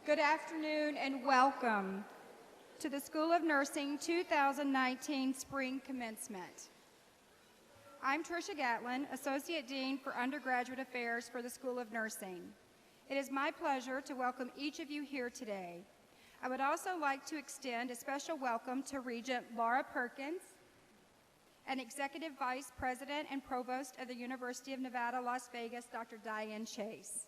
Good afternoon and welcome to the School of Nursing 2019 Spring Commencement. I'm Tricia Gatlin, Associate Dean for Undergraduate Affairs for the School of Nursing. It is my pleasure to welcome each of you here today. I would also like to extend a special welcome to Regent Laura Perkins and Executive Vice President and Provost of the University of Nevada, Las Vegas, Dr. Diane Chase.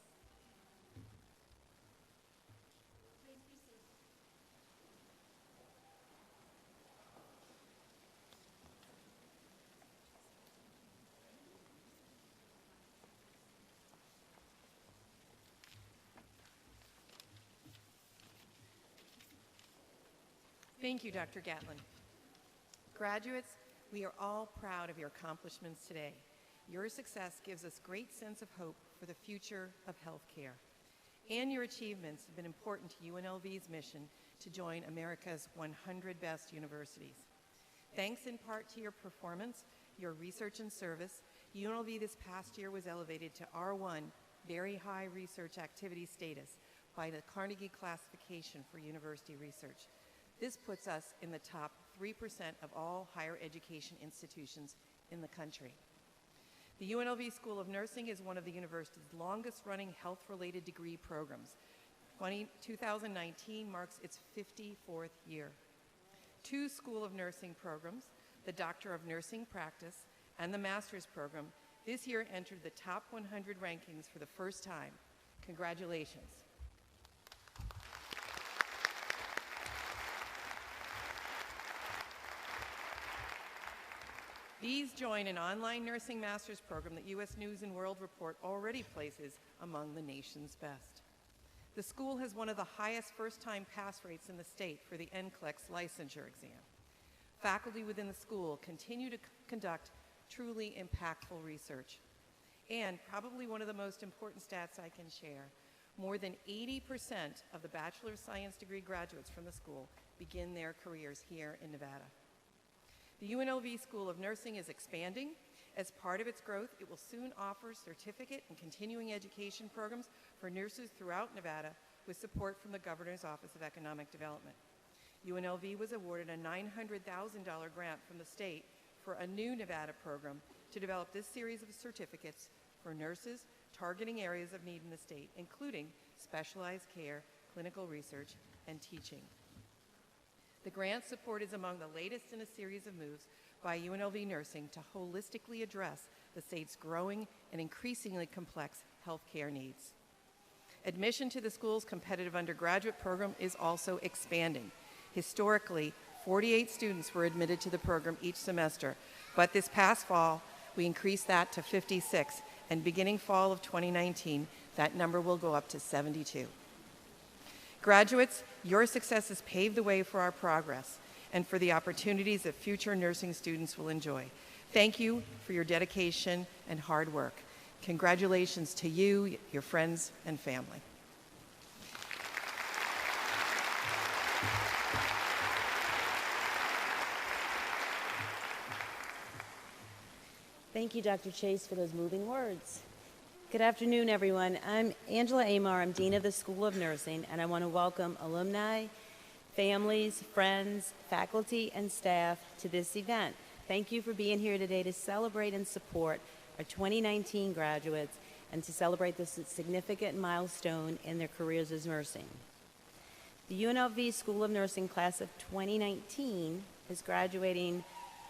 Thank you, Dr. Gatlin. Graduates, we are all proud of your accomplishments today. Your success gives us great sense of hope for the future of healthcare. And your achievements have been important to UNLV's mission to join America's 100 best universities. Thanks in part to your performance, your research and service, UNLV this past year was elevated to R1, Very High Research Activity status, by the Carnegie Classification for University Research. This puts us in the top 3% of all higher education institutions in the country. The UNLV School of Nursing is one of the university's longest-running health-related degree programs. 2019 marks its 54th year. 2 School of Nursing programs, the Doctor of Nursing Practice and the Master's program, this year entered the top 100 rankings for the first time. Congratulations. These join an online nursing master's program that U.S. News & World Report already places among the nation's best. The school has one of the highest first-time pass rates in the state for the NCLEX licensure exam. Faculty within the school continue to conduct truly impactful research. And probably one of the most important stats I can share, more than 80% of the Bachelor of Science degree graduates from the school begin their careers here in Nevada. The UNLV School of Nursing is expanding. As part of its growth, it will soon offer certificate and continuing education programs for nurses throughout Nevada with support from the Governor's Office of Economic Development. UNLV was awarded a $900,000 grant from the state for a new Nevada program to develop this series of certificates for nurses targeting areas of need in the state, including specialized care, clinical research, and teaching. The grant support is among the latest in a series of moves by UNLV Nursing to holistically address the state's growing and increasingly complex healthcare needs. Admission to the school's competitive undergraduate program is also expanding. Historically, 48 students were admitted to the program each semester, but this past fall, we increased that to 56, and beginning fall of 2019, that number will go up to 72. Graduates, your success has paved the way for our progress and for the opportunities that future nursing students will enjoy. Thank you for your dedication and hard work. Congratulations to you, your friends, and family. Thank you, Dr. Chase, for those moving words. Good afternoon, everyone. I'm Angela Amar. I'm Dean of the School of Nursing, and I want to welcome alumni, families, friends, faculty, and staff to this event. Thank you for being here today to celebrate and support our 2019 graduates and to celebrate this significant milestone in their careers as nursing. The UNLV School of Nursing class of 2019 is graduating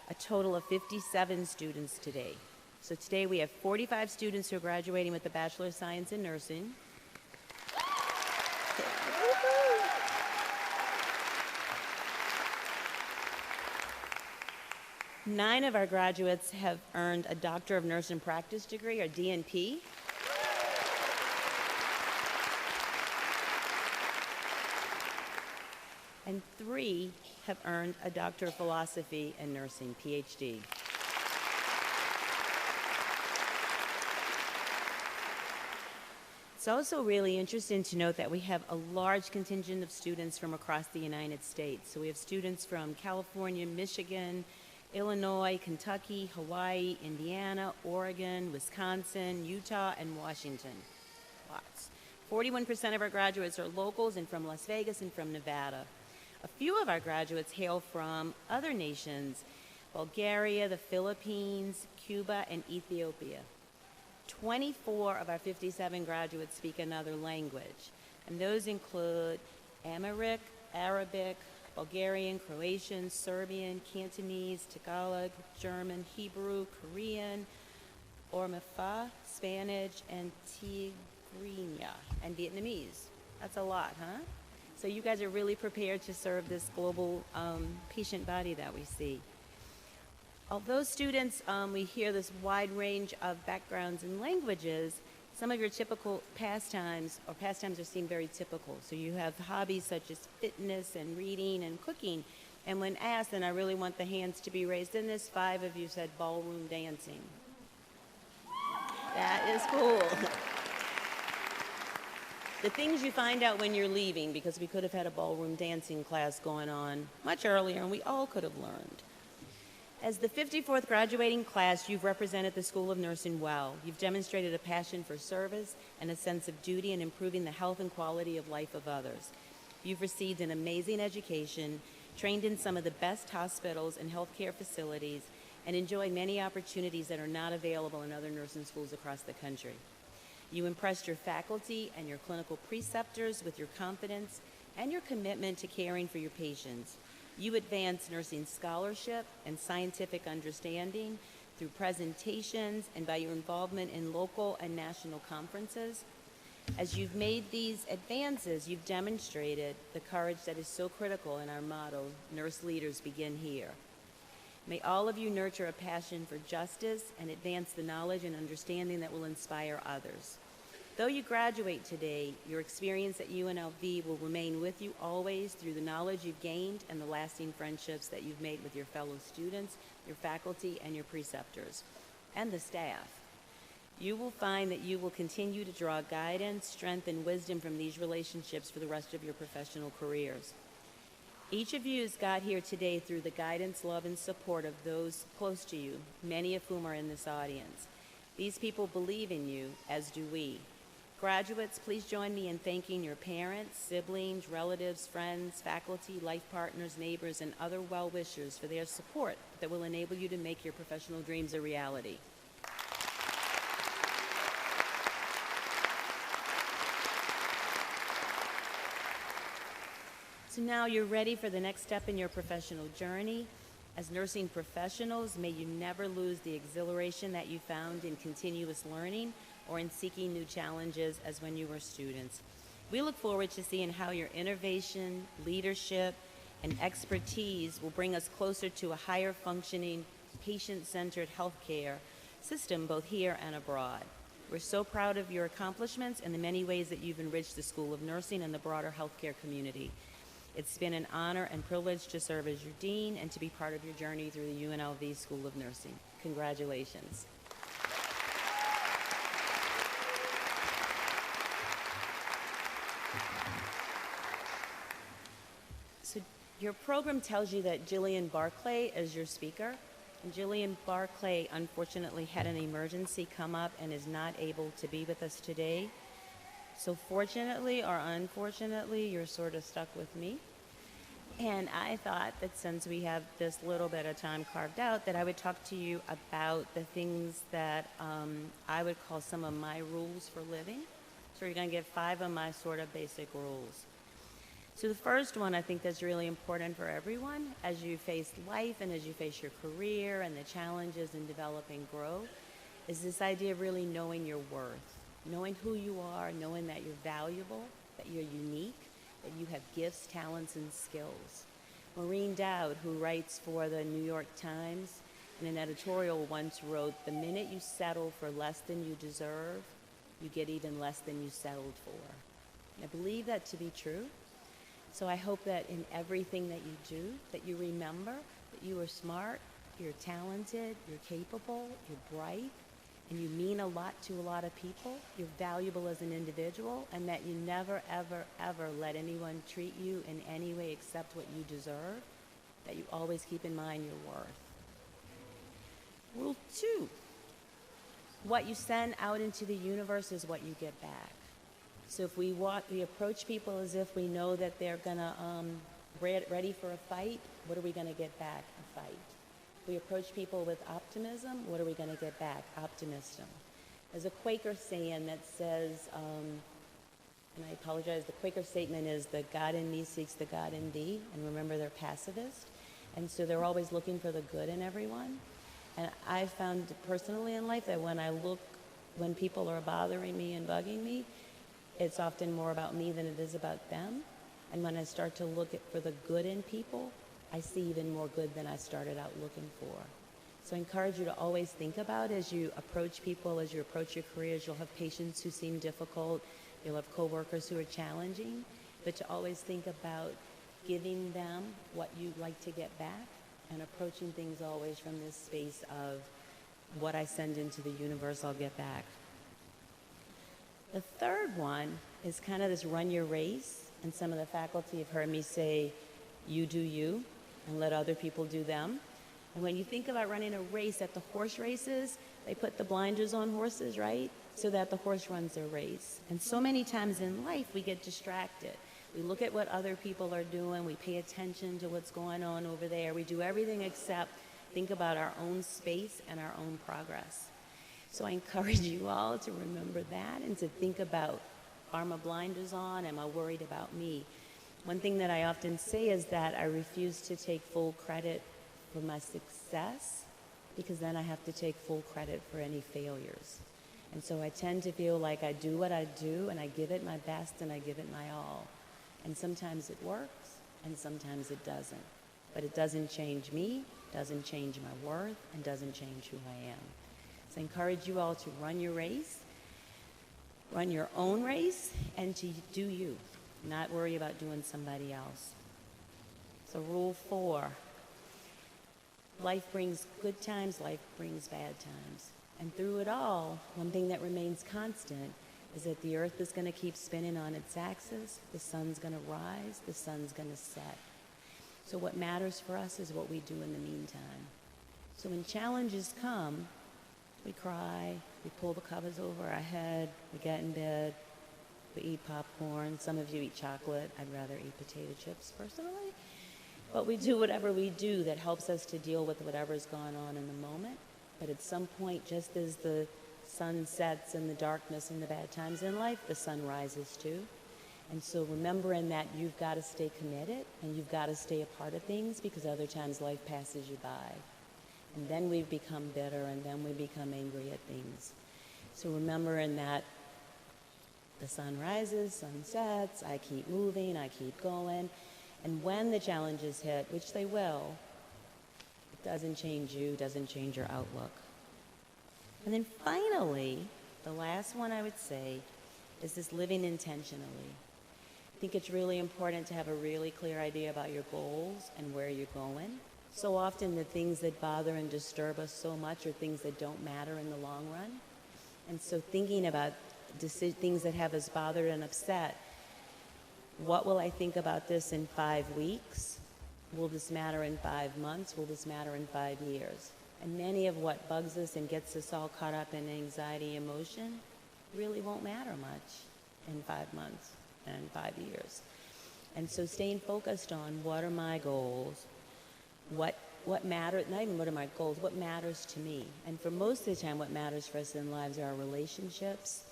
a total of 57 students today. So today we have 45 students who are graduating with the Bachelor of Science in Nursing. Nine of our graduates have earned a Doctor of Nursing Practice degree, or DNP. And 3 have earned a Doctor of Philosophy in Nursing, PhD. It's also really interesting to note that we have a large contingent of students from across the United States. So we have students from California, Michigan, Illinois, Kentucky, Hawaii, Indiana, Oregon, Wisconsin, Utah, and Washington. Lots. 41% of our graduates are locals and from Las Vegas and from Nevada. A few of our graduates hail from other nations, Bulgaria, the Philippines, Cuba, and Ethiopia. 24 of our 57 graduates speak another language, and those include Amharic, Arabic, Bulgarian, Croatian, Serbian, Cantonese, Tagalog, German, Hebrew, Korean, Ormafa, Spanish, and Tigrinya, and Vietnamese. That's a lot, huh? So you guys are really prepared to serve this global patient body that we see. Although students, we hear this wide range of backgrounds and languages, some of your typical pastimes are seen very typical. So you have hobbies such as fitness and reading and cooking. And when asked, and I really want the hands to be raised in this, 5 of you said ballroom dancing. That is cool. The things you find out when you're leaving, because we could have had a ballroom dancing class going on much earlier, and we all could have learned. As the 54th graduating class, you've represented the School of Nursing well. You've demonstrated a passion for service and a sense of duty in improving the health and quality of life of others. You've received an amazing education, trained in some of the best hospitals and healthcare facilities, and enjoy many opportunities that are not available in other nursing schools across the country. You impressed your faculty and your clinical preceptors with your confidence and your commitment to caring for your patients. You advance nursing scholarship and scientific understanding through presentations and by your involvement in local and national conferences. As you've made these advances, you've demonstrated the courage that is so critical in our motto, "Nurse leaders begin here." May all of you nurture a passion for justice and advance the knowledge and understanding that will inspire others. Though you graduate today, your experience at UNLV will remain with you always through the knowledge you've gained and the lasting friendships that you've made with your fellow students, your faculty, and your preceptors, and the staff. You will find that you will continue to draw guidance, strength, and wisdom from these relationships for the rest of your professional careers. Each of you has got here today through the guidance, love, and support of those close to you, many of whom are in this audience. These people believe in you, as do we. Graduates, please join me in thanking your parents, siblings, relatives, friends, faculty, life partners, neighbors, and other well-wishers for their support that will enable you to make your professional dreams a reality. So now you're ready for the next step in your professional journey. As nursing professionals, may you never lose the exhilaration that you found in continuous learning or in seeking new challenges as when you were students. We look forward to seeing how your innovation, leadership, and expertise will bring us closer to a higher functioning, patient-centered healthcare system both here and abroad. We're so proud of your accomplishments and the many ways that you've enriched the School of Nursing and the broader healthcare community. It's been an honor and privilege to serve as your dean and to be part of your journey through the UNLV School of Nursing. Congratulations. So your program tells you that Jillian Barclay is your speaker. And Jillian Barclay unfortunately had an emergency come up and is not able to be with us today. So fortunately or unfortunately, you're sort of stuck with me. And I thought that since we have this little bit of time carved out, that I would talk to you about the things that I would call some of my rules for living. So you're going to get 5 of my sort of basic rules. So the first one I think that's really important for everyone as you face life and as you face your career and the challenges in develop and grow is this idea of really knowing your worth. Knowing who you are, knowing that you're valuable, that you're unique, that you have gifts, talents, and skills. Maureen Dowd, who writes for the New York Times, in an editorial once wrote, "The minute you settle for less than you deserve, you get even less than you settled for." And I believe that to be true. So I hope that in everything that you do, that you remember that you are smart, you're talented, you're capable, you're bright, and you mean a lot to a lot of people, you're valuable as an individual, and that you never, ever, ever let anyone treat you in any way except what you deserve, that you always keep in mind your worth. Rule 2, what you send out into the universe is what you get back. So if we approach people as if we know that they're gonna ready for a fight, what are we gonna get back? A fight. If we approach people with optimism, what are we gonna get back? Optimism. There's a Quaker saying that says, and I apologize, the Quaker statement is, the God in me seeks the God in thee, and remember they're pacifist, and so they're always looking for the good in everyone. And I found personally in life that when people are bothering me and bugging me, it's often more about me than it is about them. And when I start to look for the good in people, I see even more good than I started out looking for. So I encourage you to always think about, as you approach people, as you approach your careers, you'll have patients who seem difficult, you'll have coworkers who are challenging, but to always think about giving them what you'd like to get back and approaching things always from this space of what I send into the universe, I'll get back. The third one is kind of this run your race, and some of the faculty have heard me say, you do you, and let other people do them. And when you think about running a race, at the horse races, they put the blinders on horses, right? So that the horse runs their race. And so many times in life, we get distracted. We look at what other people are doing, we pay attention to what's going on over there, we do everything except think about our own space and our own progress. So I encourage you all to remember that and to think about, are my blinders on? Am I worried about me? One thing that I often say is that I refuse to take full credit for my success, because then I have to take full credit for any failures. And so I tend to feel like I do what I do and I give it my best and I give it my all. And sometimes it works and sometimes it doesn't. But it doesn't change me, doesn't change my worth, and doesn't change who I am. So I encourage you all to run your race, run your own race, and to do you, not worry about doing somebody else. So rule 4, life brings good times, life brings bad times. And through it all, one thing that remains constant is that the earth is going to keep spinning on its axis, the sun's going to rise, the sun's going to set. So what matters for us is what we do in the meantime. So when challenges come, we cry, we pull the covers over our head, we get in bed, we eat popcorn. Some of you eat chocolate. I'd rather eat potato chips personally. But we do whatever we do that helps us to deal with whatever's going on in the moment. But at some point, just as the sun sets in the darkness and the bad times in life, the sun rises too. And so remembering that you've got to stay committed and you've got to stay a part of things, because other times life passes you by. And then we become bitter, and then we become angry at things. So remembering that the sun rises, sun sets, I keep moving, I keep going. And when the challenges hit, which they will, it doesn't change you, doesn't change your outlook. And then finally, the last one I would say is this living intentionally. I think it's really important to have a really clear idea about your goals and where you're going. So often the things that bother and disturb us so much are things that don't matter in the long run. And so thinking about things that have us bothered and upset, what will I think about this in 5 weeks? Will this matter in 5 months? Will this matter in 5 years? And many of what bugs us and gets us all caught up in anxiety, emotion, really won't matter much in 5 months and 5 years. And so staying focused on what are my goals, what matters, not even what are my goals, what matters to me. And for most of the time, what matters for us in lives are our relationships,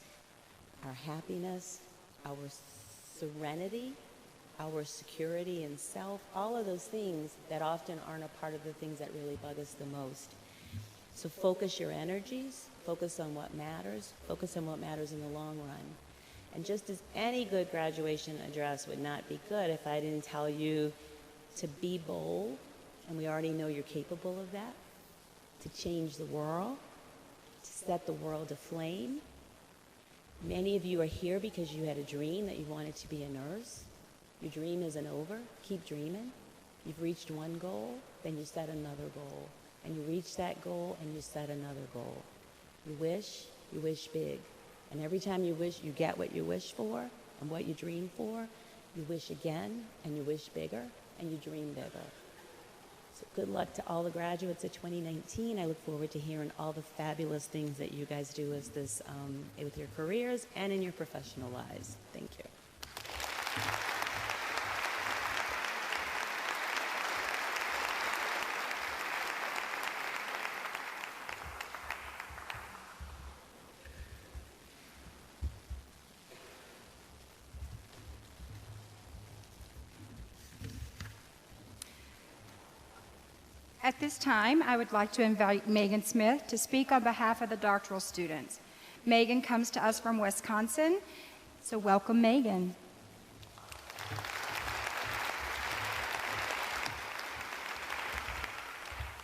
our happiness, our serenity, our security in self, all of those things that often aren't a part of the things that really bug us the most. So focus your energies, focus on what matters in the long run. And just as any good graduation address would not be good if I didn't tell you to be bold, and we already know you're capable of that, to change the world, to set the world aflame. Many of you are here because you had a dream that you wanted to be a nurse. Your dream isn't over. Keep dreaming. You've reached one goal, then you set another goal. And you reach that goal, and you set another goal. You wish big. And every time you wish, you get what you wish for and what you dream for, you wish again, and you wish bigger, and you dream bigger. So good luck to all the graduates of 2019. I look forward to hearing all the fabulous things that you guys do as this, with your careers and in your professional lives. Thank you. At this time, I would like to invite Megan Smith to speak on behalf of the doctoral students. Megan comes to us from Wisconsin, so welcome, Megan.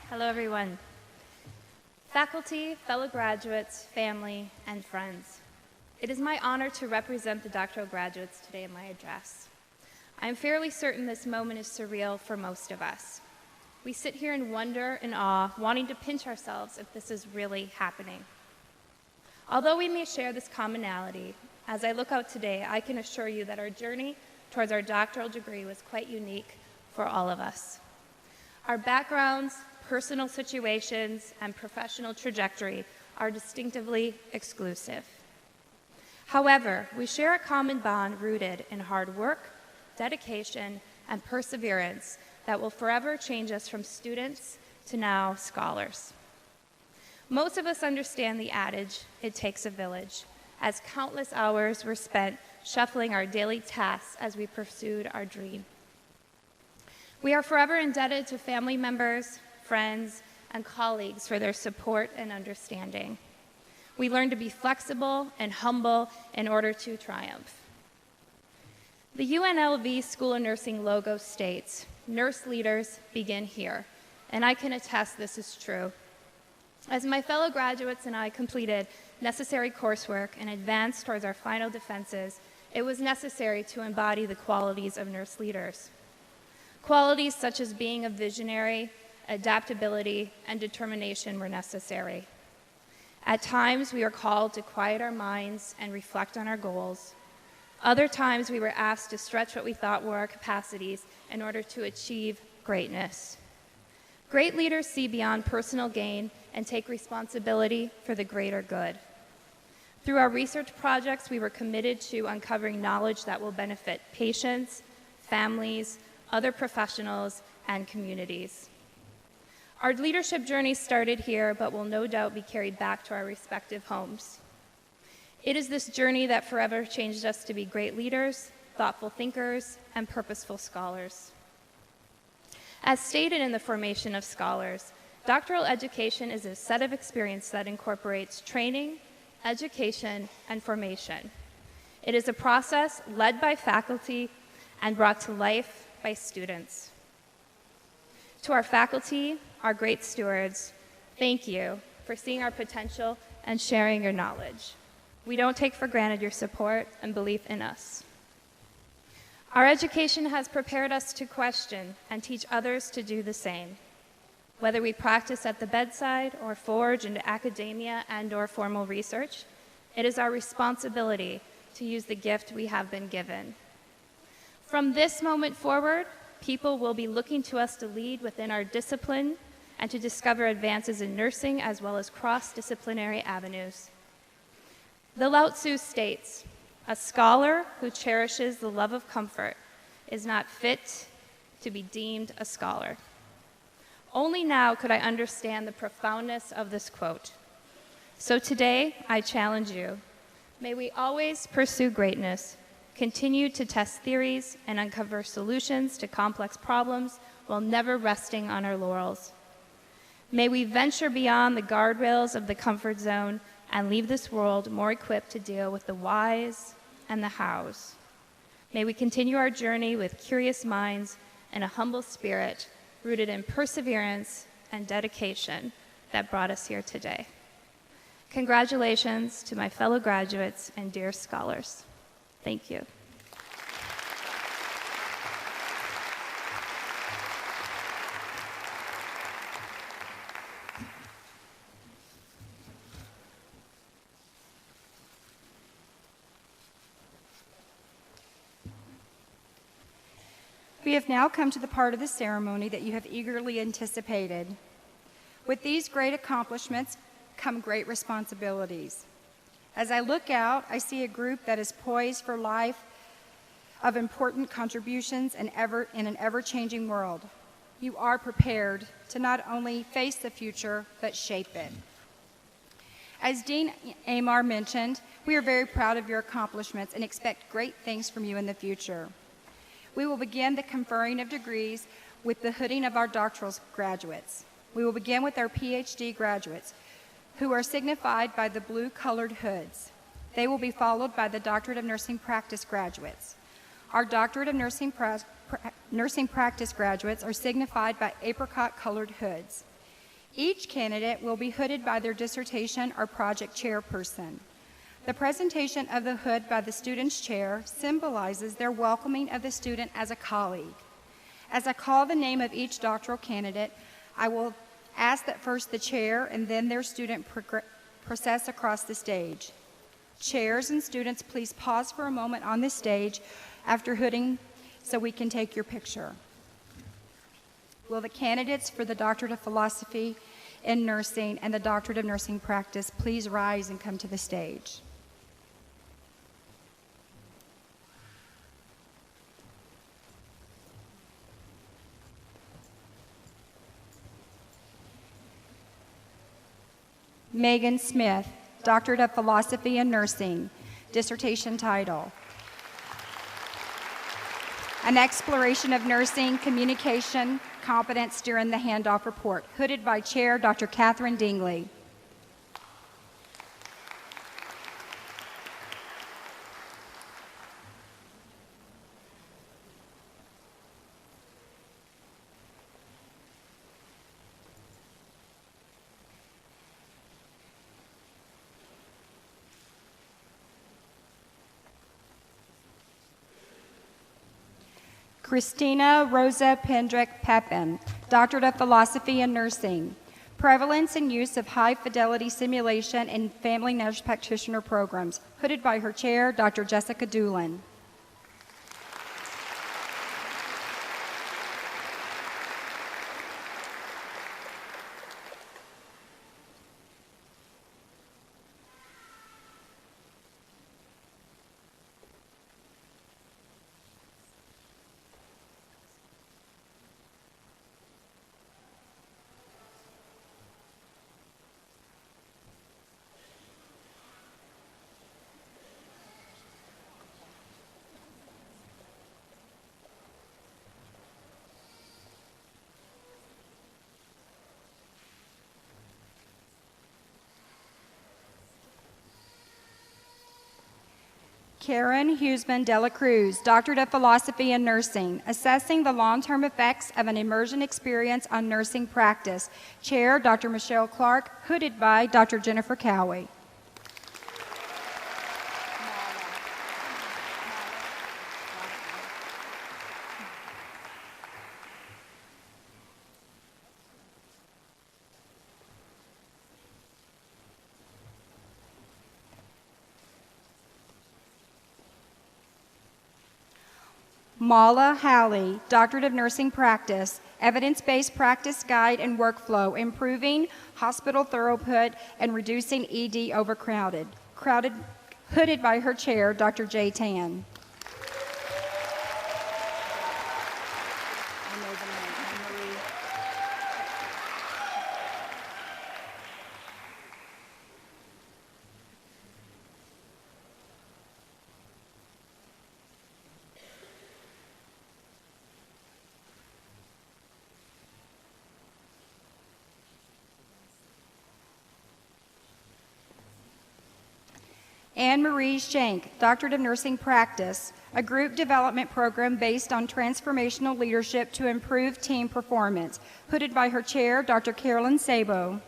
Hello, everyone. Faculty, fellow graduates, family, and friends. It is my honor to represent the doctoral graduates today in my address. I am fairly certain this moment is surreal for most of us. We sit here in wonder and awe, wanting to pinch ourselves if this is really happening. Although we may share this commonality, as I look out today, I can assure you that our journey towards our doctoral degree was quite unique for all of us. Our backgrounds, personal situations, and professional trajectory are distinctively exclusive. However, we share a common bond rooted in hard work, dedication, and perseverance that will forever change us from students to now scholars. Most of us understand the adage, "It takes a village," as countless hours were spent shuffling our daily tasks as we pursued our dream. We are forever indebted to family members, friends, and colleagues for their support and understanding. We learn to be flexible and humble in order to triumph. The UNLV School of Nursing logo states, "Nurse leaders begin here," and I can attest this is true. As my fellow graduates and I completed necessary coursework and advanced towards our final defenses, it was necessary to embody the qualities of nurse leaders. Qualities such as being a visionary, adaptability, and determination were necessary. At times, we were called to quiet our minds and reflect on our goals. Other times, we were asked to stretch what we thought were our capacities in order to achieve greatness. Great leaders see beyond personal gain and take responsibility for the greater good. Through our research projects, we were committed to uncovering knowledge that will benefit patients, families, other professionals, and communities. Our leadership journey started here, but will no doubt be carried back to our respective homes. It is this journey that forever changed us to be great leaders, thoughtful thinkers, and purposeful scholars. As stated in the formation of scholars, doctoral education is a set of experience that incorporates training, education, and formation. It is a process led by faculty and brought to life by students. To our faculty, our great stewards, thank you for seeing our potential and sharing your knowledge. We don't take for granted your support and belief in us. Our education has prepared us to question and teach others to do the same. Whether we practice at the bedside or forge into academia and/or formal research, it is our responsibility to use the gift we have been given. From this moment forward, people will be looking to us to lead within our discipline and to discover advances in nursing as well as cross-disciplinary avenues. The Lao Tzu states, "A scholar who cherishes the love of comfort is not fit to be deemed a scholar." Only now could I understand the profoundness of this quote. So today, I challenge you. May we always pursue greatness, continue to test theories, and uncover solutions to complex problems while never resting on our laurels. May we venture beyond the guardrails of the comfort zone and leave this world more equipped to deal with the whys and the hows. May we continue our journey with curious minds and a humble spirit rooted in perseverance and dedication that brought us here today. Congratulations to my fellow graduates and dear scholars. Thank you. We have now come to the part of the ceremony that you have eagerly anticipated. With these great accomplishments come great responsibilities. As I look out, I see a group that is poised for life of important contributions in an ever-changing world. You are prepared to not only face the future, but shape it. As Dean Amar mentioned, we are very proud of your accomplishments and expect great things from you in the future. We will begin the conferring of degrees with the hooding of our doctoral graduates. We will begin with our PhD graduates, who are signified by the blue-colored hoods. They will be followed by the Doctorate of Nursing Practice graduates. Our Doctorate of Nursing Practice graduates are signified by apricot-colored hoods. Each candidate will be hooded by their dissertation or project chairperson. The presentation of the hood by the student's chair symbolizes their welcoming of the student as a colleague. As I call the name of each doctoral candidate, I will ask that first the chair and then their student process across the stage. Chairs and students, please pause for a moment on the stage after hooding so we can take your picture. Will the candidates for the Doctorate of Philosophy in Nursing and the Doctorate of Nursing Practice please rise and come to the stage? Megan Smith, Doctorate of Philosophy in Nursing, dissertation title, An Exploration of Nursing Communication Competence During the Handoff Report, hooded by Chair Dr. Catherine Dingley. Christina Rosa Pendrick Pepin, Doctorate of Philosophy in Nursing, Prevalence and Use of High-Fidelity Simulation in Family Nurse Practitioner Programs, hooded by her chair, Dr. Jessica Doolin. Karen Huseman Dela Cruz, Doctorate of Philosophy in Nursing, Assessing the Long-Term Effects of an Immersion Experience on Nursing Practice. Chair, Dr. Michelle Clark, hooded by Dr. Jennifer Cowie. Mala Halley, Doctorate of Nursing Practice, Evidence-Based Practice Guide and Workflow, Improving Hospital Throughput and Reducing ED Overcrowded, hooded by her chair, Dr. Jay Tan. Anne-Marie Schenk, Doctorate of Nursing Practice, a group development program based on transformational leadership to improve team performance, hooded by her chair, Dr. Carolyn Sabo.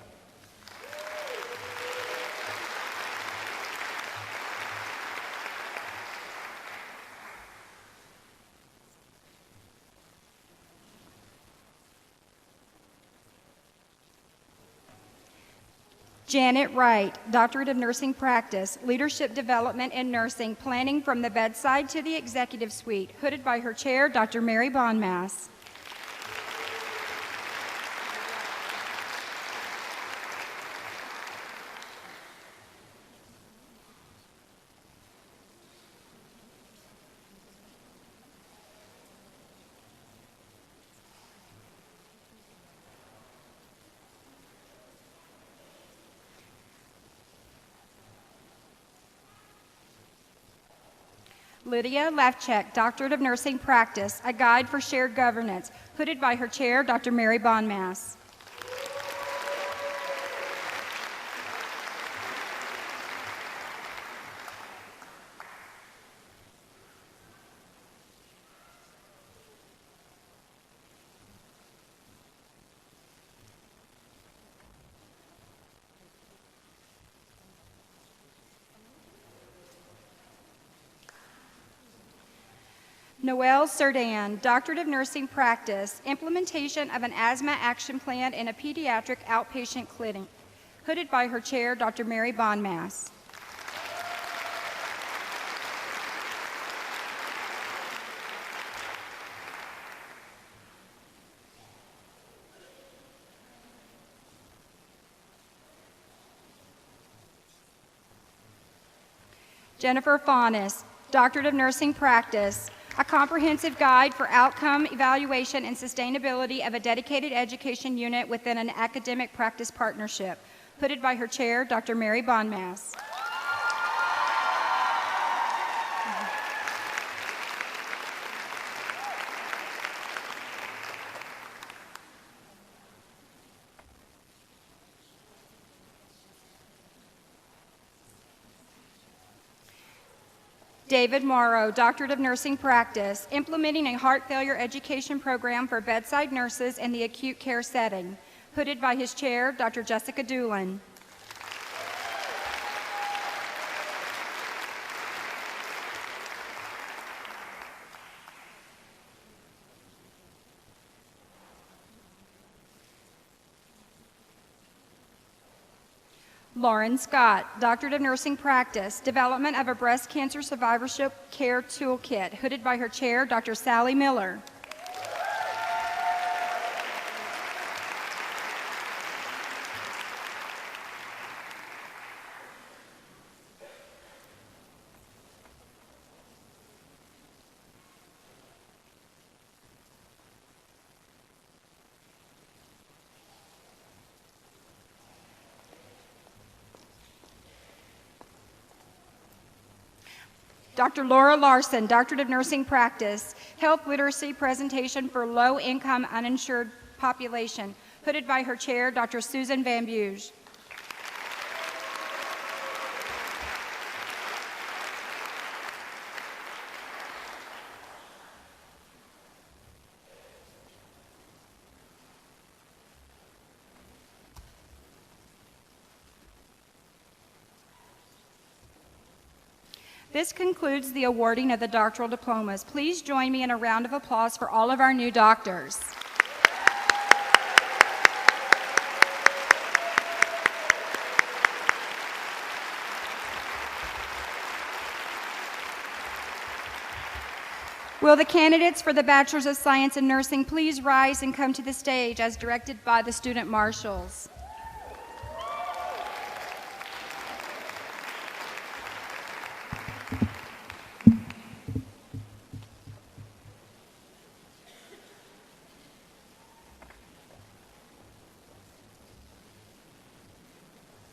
Janet Wright, Doctorate of Nursing Practice, Leadership Development in Nursing, Planning from the Bedside to the Executive Suite, hooded by her chair, Dr. Mary Bonmass. Lydia Lefchek, Doctorate of Nursing Practice, A Guide for Shared Governance, hooded by her chair, Dr. Mary Bonmass. Noelle Serdan, Doctorate of Nursing Practice, Implementation of an Asthma Action Plan in a Pediatric Outpatient Clinic, hooded by her chair, Dr. Mary Bonmass. Jennifer Faunis, Doctorate of Nursing Practice, A Comprehensive Guide for Outcome Evaluation and Sustainability of a Dedicated Education Unit within an Academic Practice Partnership, hooded by her chair, Dr. Mary Bonmass. David Morrow, Doctorate of Nursing Practice, Implementing a Heart Failure Education Program for Bedside Nurses in the Acute Care Setting, hooded by his chair, Dr. Jessica Doolin. Lauren Scott, Doctorate of Nursing Practice, Development of a Breast Cancer Survivorship Care Toolkit, hooded by her chair, Dr. Sally Miller. Dr. Laura Larson, Doctorate of Nursing Practice, Health Literacy Presentation for Low-Income Uninsured Population, hooded by her chair, Dr. Susan Van Buge. This concludes the awarding of the doctoral diplomas. Please join me in a round of applause for all of our new doctors. Will the candidates for the Bachelor's of Science in Nursing please rise and come to the stage as directed by the student marshals?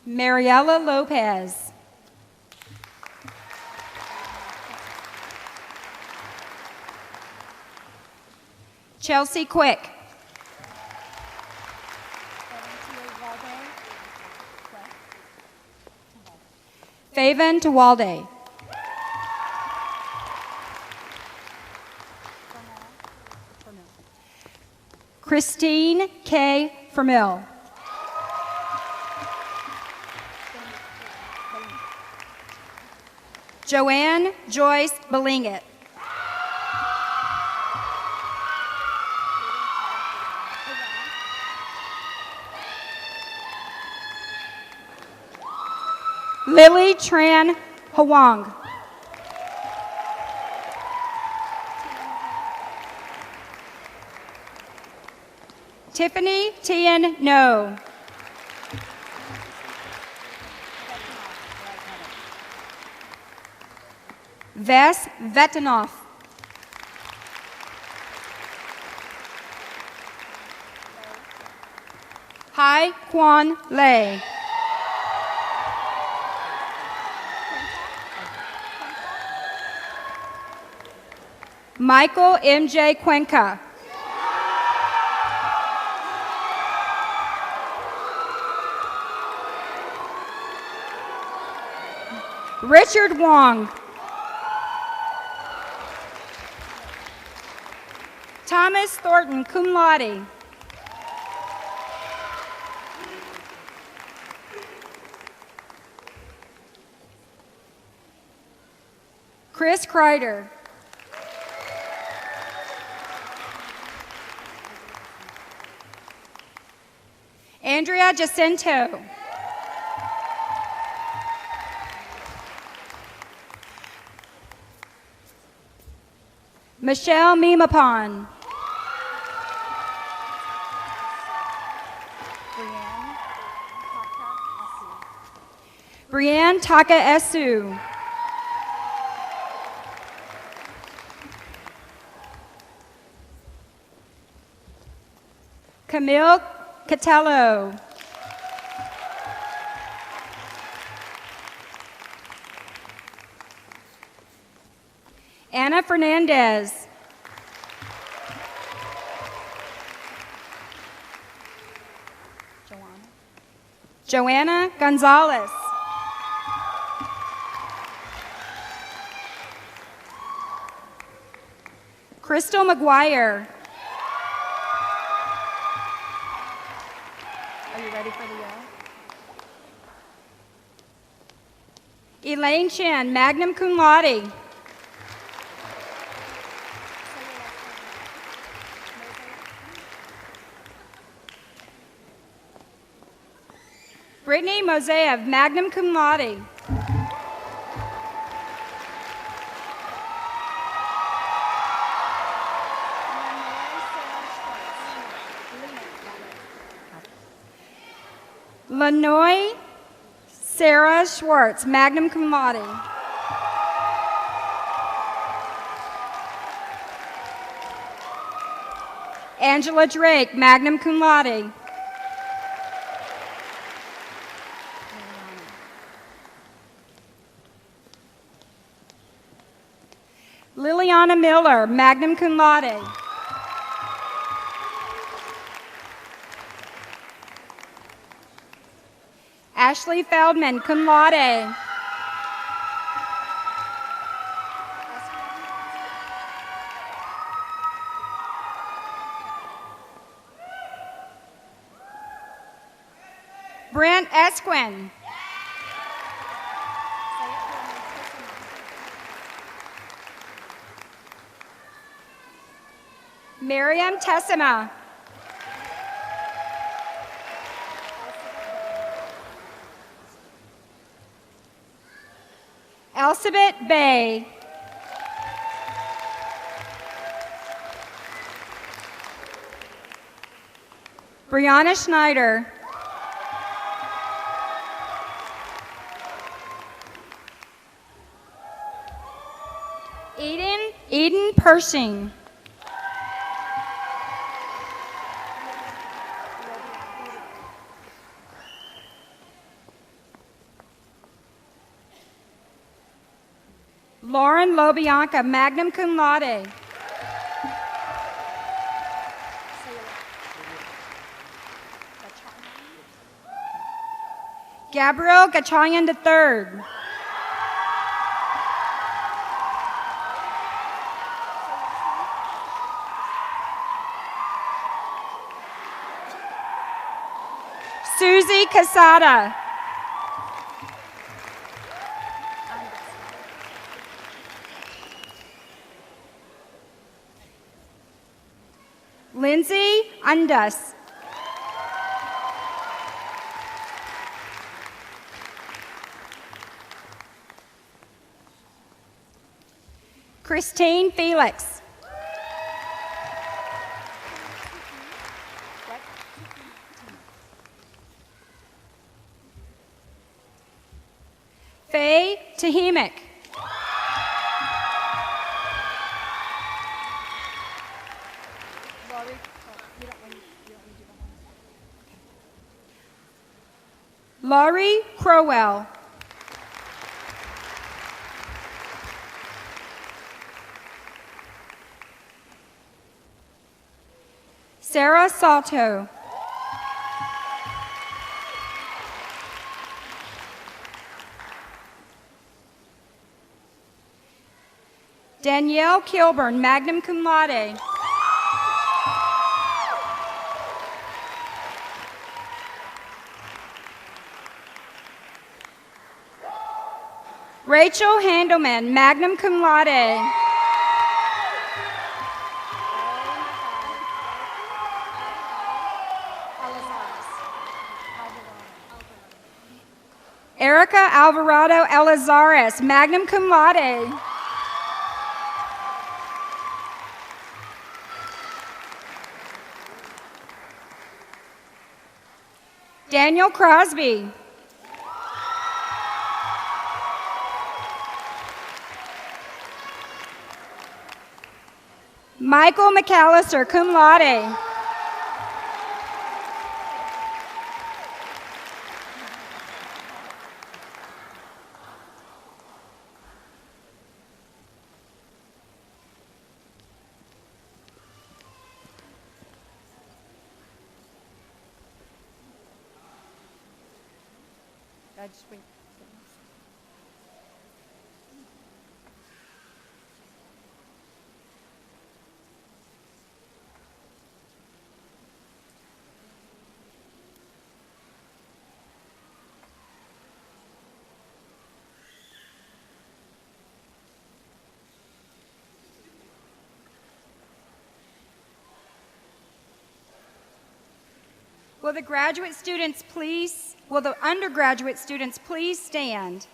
Mariela Lopez. Chelsea Quick. Faven Tawalde. Christine K. Vermill. Joanne Joyce Belingett. Lily Tran Hwang. Tiffany Tien No. Ves Vetanoff. Hai Quan Lei. Michael M.J. Cuenca. Richard Wong. Thomas Thornton, cum laude. Chris Kreider. Andrea Jacinto. Michelle Mimapan. Brianne Taka Esu. Camille Catello. Anna Fernandez. Joanna Gonzalez. Crystal McGuire. Are you ready for the yell? Elaine Chen, magna cum laude. Brittany Moseev, magna cum laude. Lanoy Sarah Schwartz, magna cum laude. Angela Drake, magna cum laude. Liliana Miller, magna cum laude. Ashley Feldman, cum laude. Brent Esquin. Miriam Tessima. Elizabeth Bay. Brianna Schneider. Eden Pershing. Lauren Lobianca, magna cum laude. Gabriel Gachayan III. Susie Casada. Lindsay Undas. Christine Felix. Faye Tahimic. Laurie Crowell. Sarah Salto. Danielle Kilburn, magna cum laude. Rachel Handelman, magna cum laude. Erica Alvarado Elizares, magna cum laude. Daniel Crosby. Michael McAllister, cum laude. Will the undergraduate students please stand?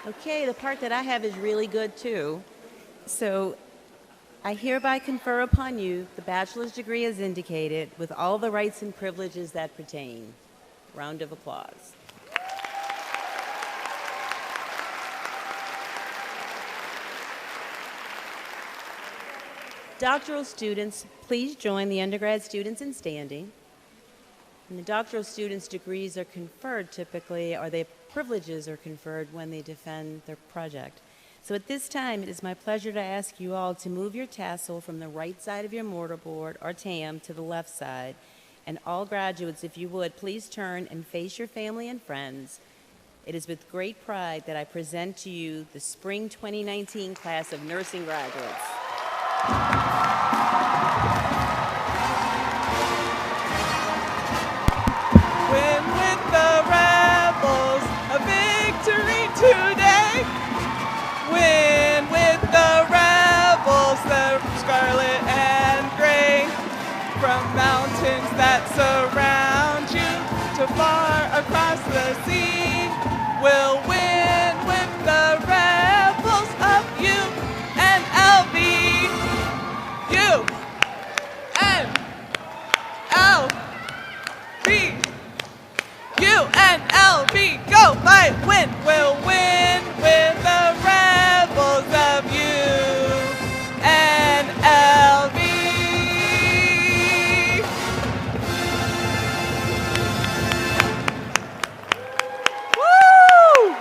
Okay, the part that I have is really good too. So I hereby confer upon you the bachelor's degree as indicated with all the rights and privileges that pertain. Round of applause. Doctoral students, please join the undergrad students in standing. And the doctoral students' degrees are conferred typically, or their privileges are conferred when they defend their project. So at this time, it is my pleasure to ask you all to move your tassel from the right side of your mortarboard or TAM to the left side. And all graduates, if you would, please turn and face your family and friends. It is with great pride that I present to you the Spring 2019 class of nursing graduates. Win with the rebels, a victory today. Win with the rebels, the scarlet and gray. From mountains that surround you to far across the sea, we'll win with the rebels of UNLV. UNLV, go fight, win. We'll win with the rebels of UNLV. Woo!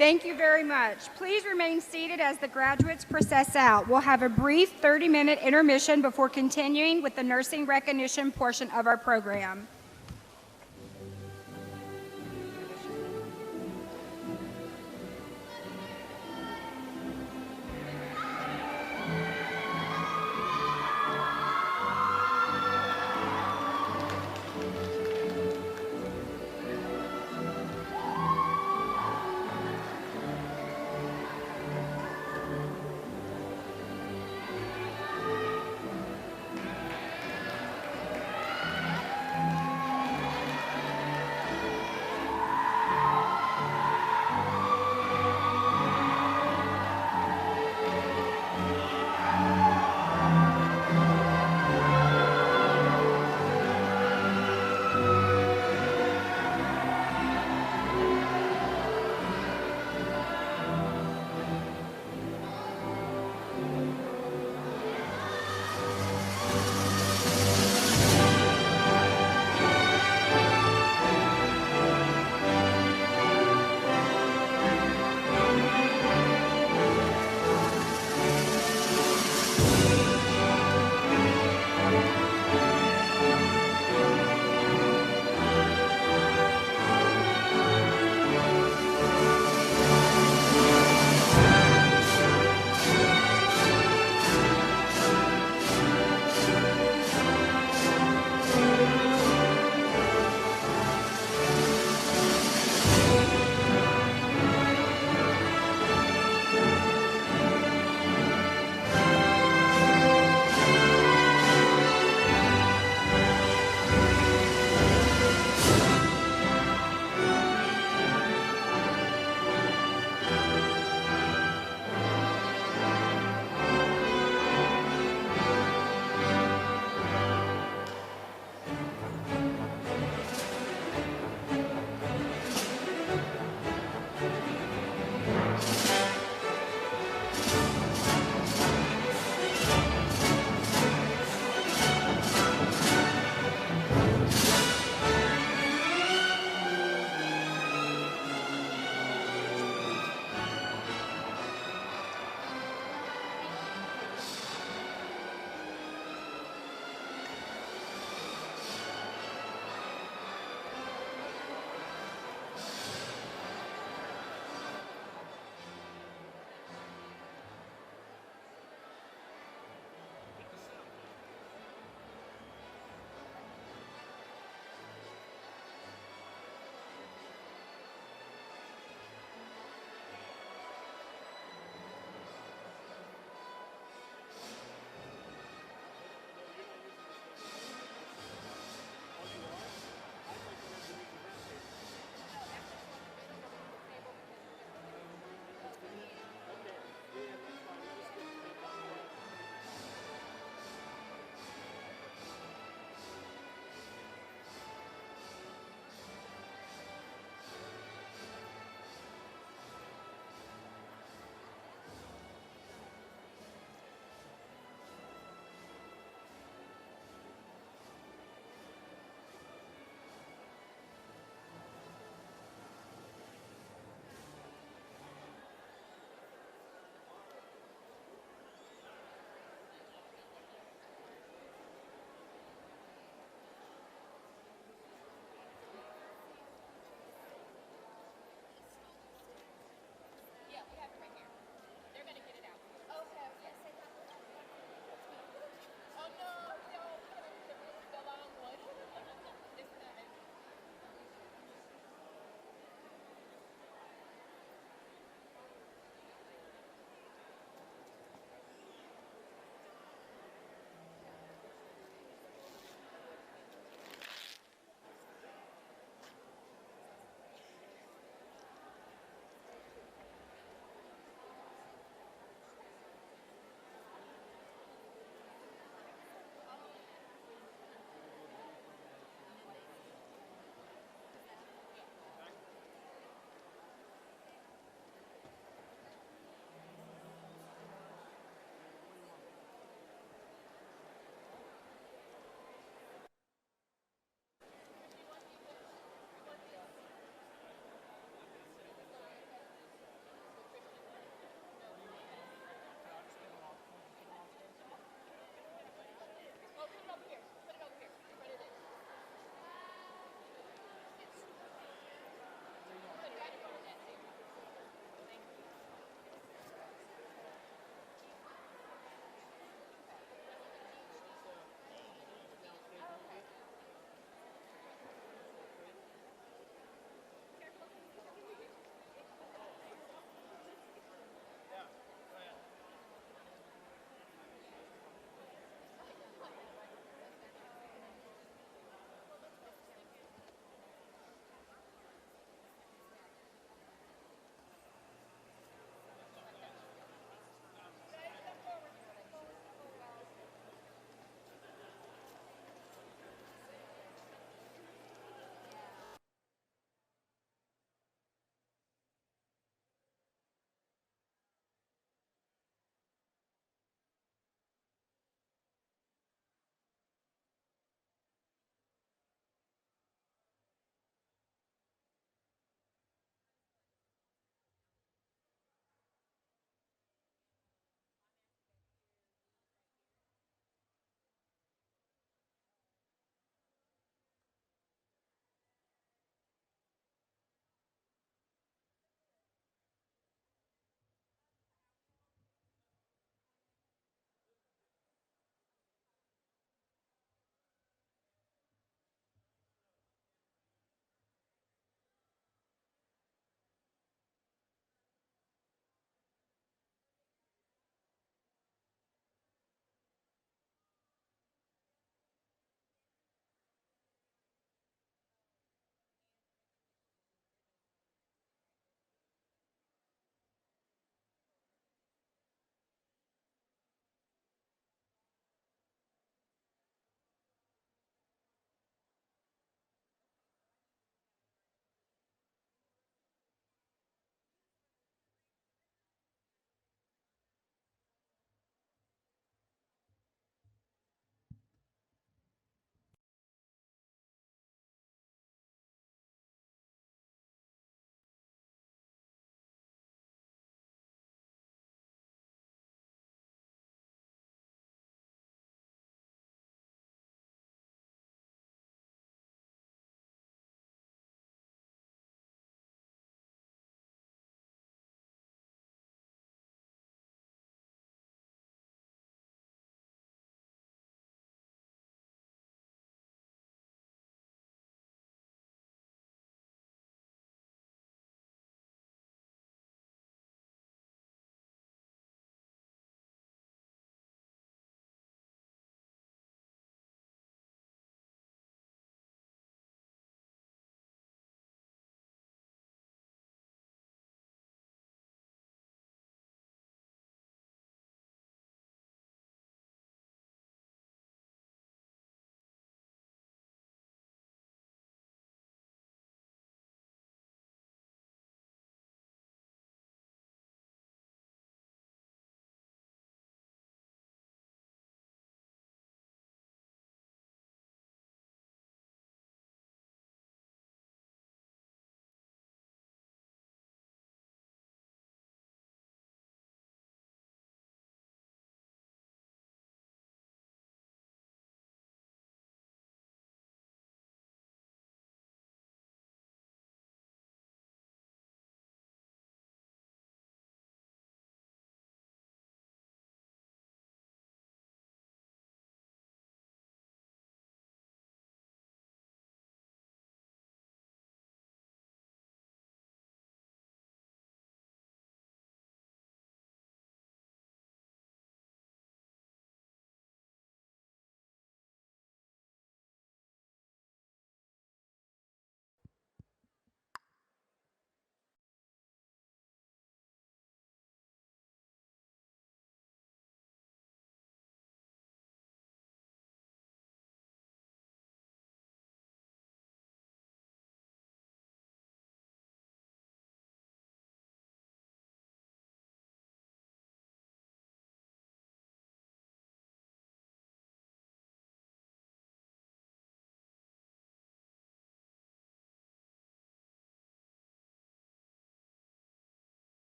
Thank you very much. Please remain seated as the graduates process out. We'll have a brief 30-minute intermission before continuing with the nursing recognition portion of our program.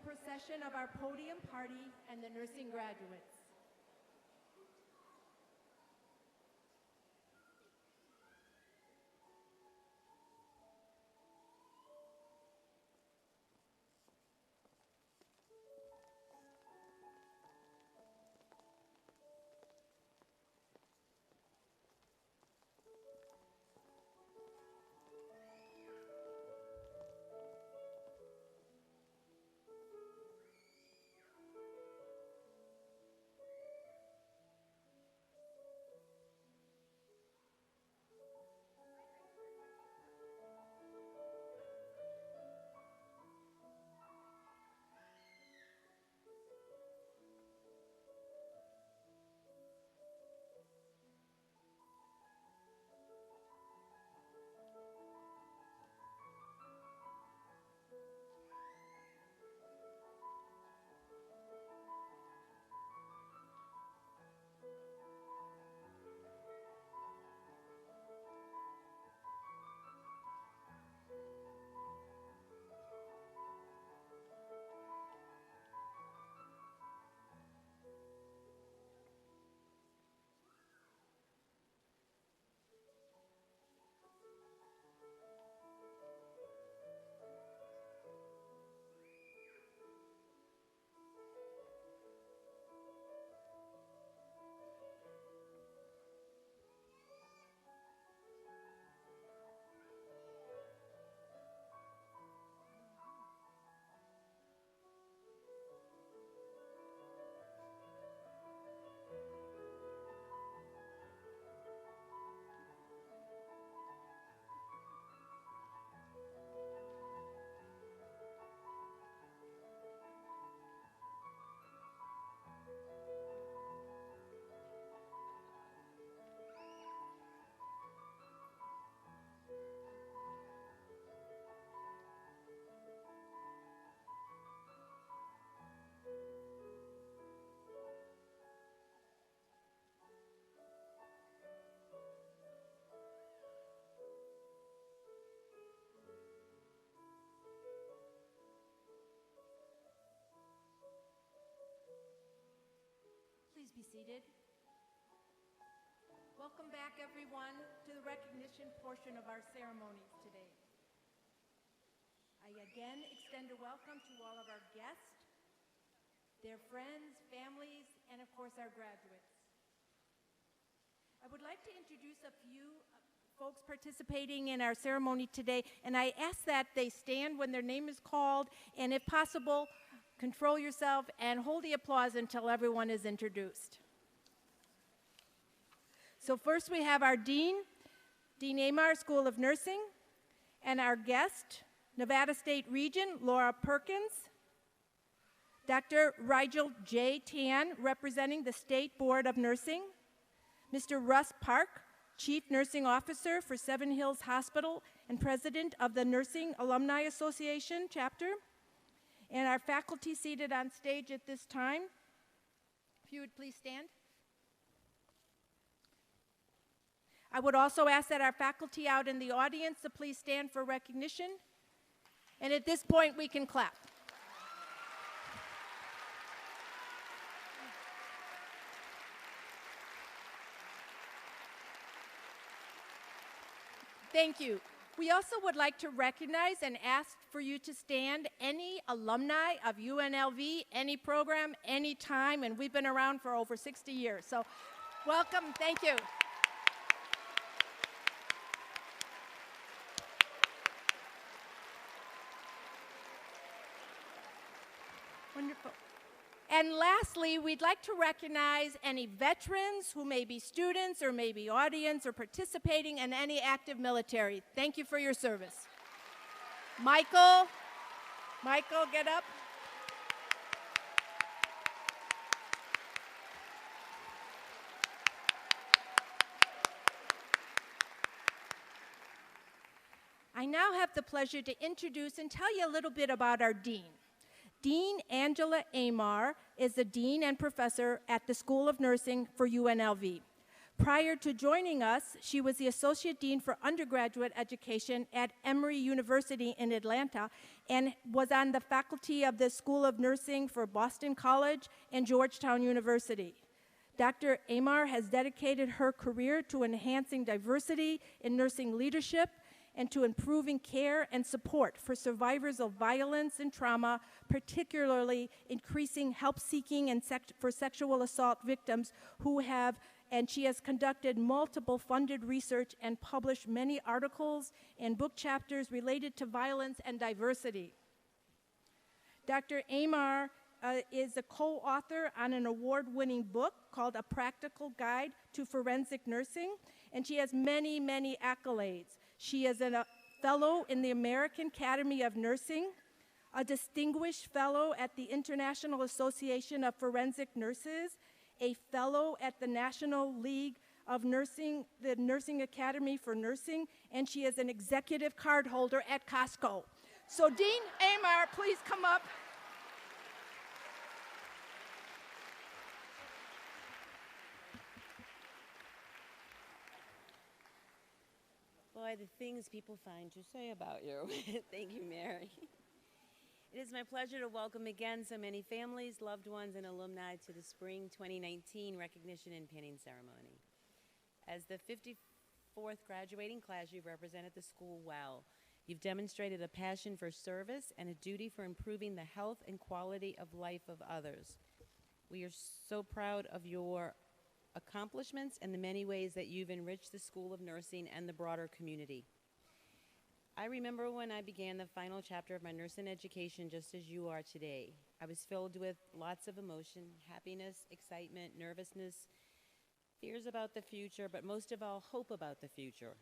procession of our podium party and the nursing graduates. Please be seated. Welcome back, everyone, to the recognition portion of our ceremonies today. I again extend a welcome to all of our guests, their friends, families, and of course our graduates. I would like to introduce a few folks participating in our ceremony today, and I ask that they stand when their name is called, and if possible, control yourself and hold the applause until everyone is introduced. So first we have our Dean, Dean Amar, School of Nursing, and our guest, Nevada State Region, Laura Perkins, Dr. Rigel J. Tan, representing the State Board of Nursing, Mr. Russ Park, Chief Nursing Officer for Seven Hills Hospital and President of the Nursing Alumni Association chapter, and our faculty seated on stage at this time. If you would please stand. I would also ask that our faculty out in the audience to please stand for recognition. And at this point, we can clap. Thank you. We also would like to recognize and ask for you to stand any alumni of UNLV, any program, any time, and we've been around for over 60 years. So welcome, thank you. Wonderful. And lastly, we'd like to recognize any veterans who may be students or may be audience or participating in any active military. Thank you for your service. Michael, get up. I now have the pleasure to introduce and tell you a little bit about our dean. Dean Angela Amar is the Dean and Professor at the School of Nursing for UNLV. Prior to joining us, she was the Associate Dean for Undergraduate Education at Emory University in Atlanta and was on the faculty of the School of Nursing for Boston College and Georgetown University. Dr. Amar has dedicated her career to enhancing diversity in nursing leadership and to improving care and support for survivors of violence and trauma, particularly increasing help seeking and for sexual assault victims and she has conducted multiple funded research and published many articles and book chapters related to violence and diversity. Dr. Amar is a co-author on an award-winning book called A Practical Guide to Forensic Nursing, and she has many, many accolades. She is a fellow in the American Academy of Nursing, a distinguished fellow at the International Association of Forensic Nurses, a fellow at the National League of Nursing, the Nursing Academy for Nursing, and she is an executive card holder at Costco. So Dean Amar, please come up. Boy, the things people find to say about you. Thank you, Mary. It is my pleasure to welcome again so many families, loved ones, and alumni to the Spring 2019 Recognition and Pinning Ceremony. As the 54th graduating class, you've represented the school well. You've demonstrated a passion for service and a duty for improving the health and quality of life of others. We are so proud of your accomplishments and the many ways that you've enriched the School of Nursing and the broader community. I remember when I began the final chapter of my nursing education just as you are today. I was filled with lots of emotion, happiness, excitement, nervousness, fears about the future, but most of all, hope about the future.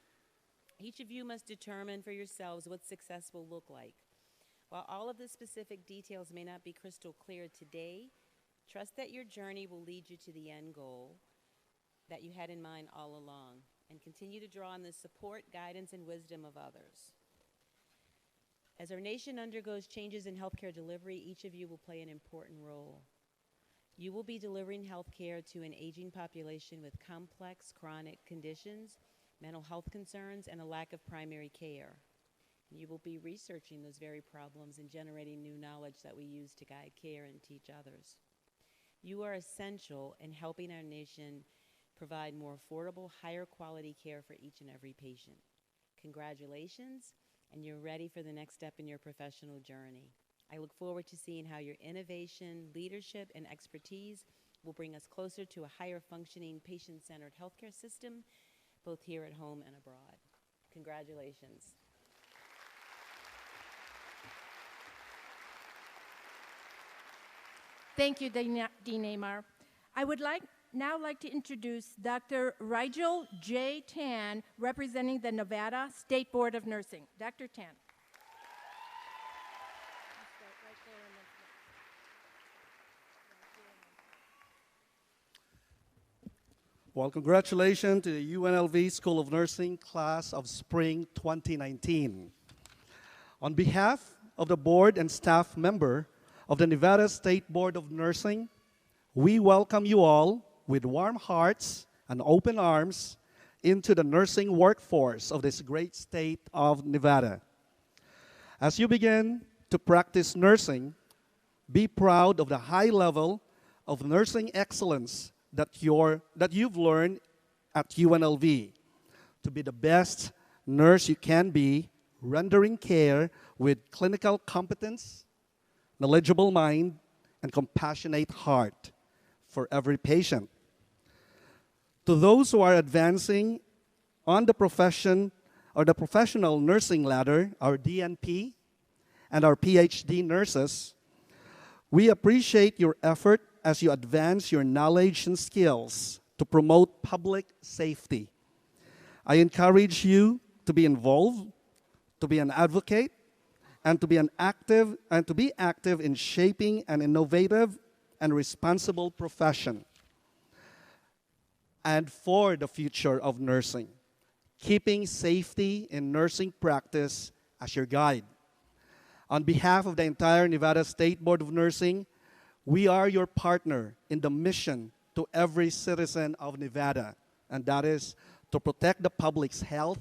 Each of you must determine for yourselves what success will look like. While all of the specific details may not be crystal clear today, trust that your journey will lead you to the end goal that you had in mind all along, and continue to draw on the support, guidance, and wisdom of others. As our nation undergoes changes in healthcare delivery, each of you will play an important role. You will be delivering healthcare to an aging population with complex chronic conditions, mental health concerns, and a lack of primary care. And you will be researching those very problems and generating new knowledge that we use to guide care and teach others. You are essential in helping our nation provide more affordable, higher quality care for each and every patient. Congratulations, and you're ready for the next step in your professional journey. I look forward to seeing how your innovation, leadership, and expertise will bring us closer to a higher functioning, patient-centered healthcare system, both here at home and abroad. Congratulations. Thank you, Dean Amar. I would now like to introduce Dr. Rigel J. Tan, representing the Nevada State Board of Nursing. Dr. Tan. Well, congratulations to the UNLV School of Nursing class of Spring 2019. On behalf of the board and staff member of the Nevada State Board of Nursing, we welcome you all with warm hearts and open arms into the nursing workforce of this great state of Nevada. As you begin to practice nursing, be proud of the high level of nursing excellence that you've learned at UNLV to be the best nurse you can be, rendering care with clinical competence, knowledgeable mind, and compassionate heart for every patient. To those who are advancing on the profession or the professional nursing ladder, our DNP and our PhD nurses, we appreciate your effort as you advance your knowledge and skills to promote public safety. I encourage you to be involved, to be an advocate, and to be active in shaping an innovative and responsible profession and for the future of nursing, keeping safety in nursing practice as your guide. On behalf of the entire Nevada State Board of Nursing, we are your partner in the mission to every citizen of Nevada and that is to protect the public's health,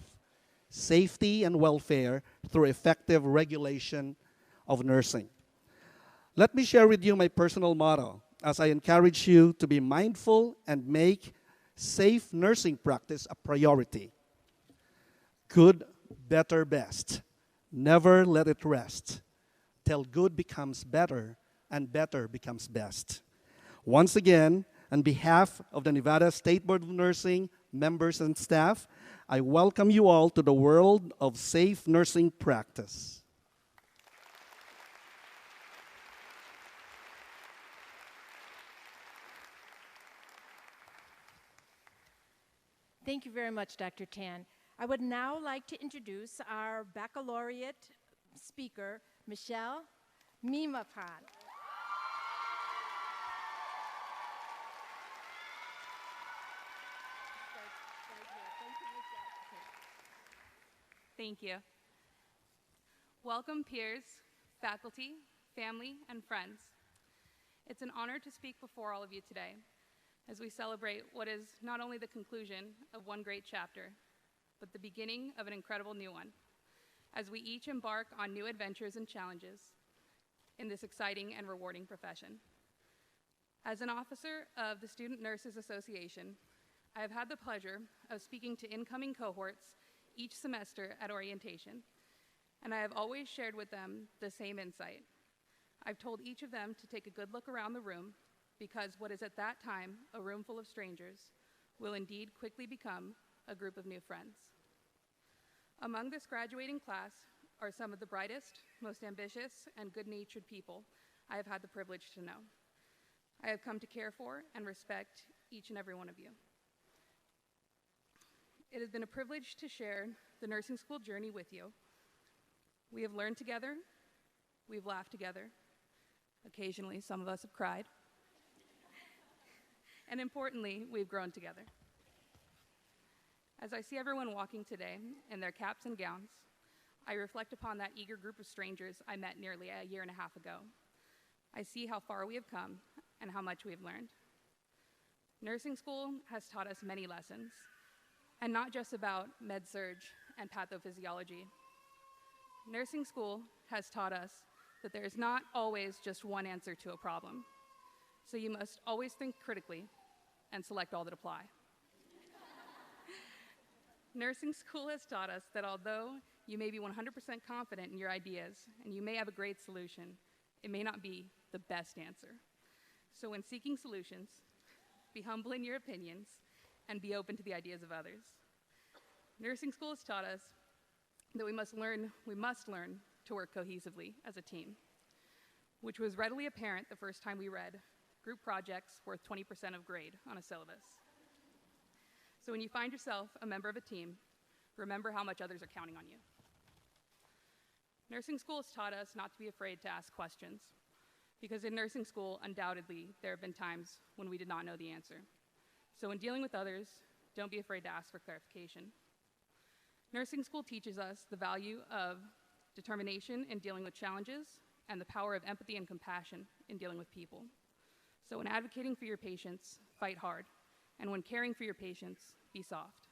safety, and welfare through effective regulation of nursing. Let me share with you my personal motto as I encourage you to be mindful and make safe nursing practice a priority. Good, better, best. Never let it rest till good becomes better and better becomes best. Once again, on behalf of the Nevada State Board of Nursing members and staff, I welcome you all to the world of safe nursing practice. Thank you very much, Dr. Tan. I would now like to introduce our baccalaureate speaker, Michelle Mimapan. Thank you. Welcome, peers, faculty, family, and friends. It's an honor to speak before all of you today as we celebrate what is not only the conclusion of one great chapter, but the beginning of an incredible new one, as we each embark on new adventures and challenges in this exciting and rewarding profession. As an officer of the Student Nurses Association, I have had the pleasure of speaking to incoming cohorts each semester at orientation, and I have always shared with them the same insight. I've told each of them to take a good look around the room, because what is at that time a room full of strangers will indeed quickly become a group of new friends. Among this graduating class are some of the brightest, most ambitious, and good-natured people I have had the privilege to know. I have come to care for and respect each and every one of you. It has been a privilege to share the nursing school journey with you. We have learned together, we've laughed together. Occasionally, some of us have cried. And importantly, we've grown together. As I see everyone walking today in their caps and gowns, I reflect upon that eager group of strangers I met nearly a year and a half ago. I see how far we have come and how much we have learned. Nursing school has taught us many lessons, and not just about med-surg and pathophysiology. Nursing school has taught us that there is not always just one answer to a problem, so you must always think critically and select all that apply. Nursing school has taught us that although you may be 100% confident in your ideas and you may have a great solution, it may not be the best answer. So when seeking solutions, be humble in your opinions and be open to the ideas of others. Nursing school has taught us that we must learn to work cohesively as a team, which was readily apparent the first time we read group projects worth 20% of grade on a syllabus. So when you find yourself a member of a team, remember how much others are counting on you. Nursing school has taught us not to be afraid to ask questions, because in nursing school, undoubtedly, there have been times when we did not know the answer. So when dealing with others, don't be afraid to ask for clarification. Nursing school teaches us the value of determination in dealing with challenges and the power of empathy and compassion in dealing with people. So when advocating for your patients, fight hard. And when caring for your patients, be soft.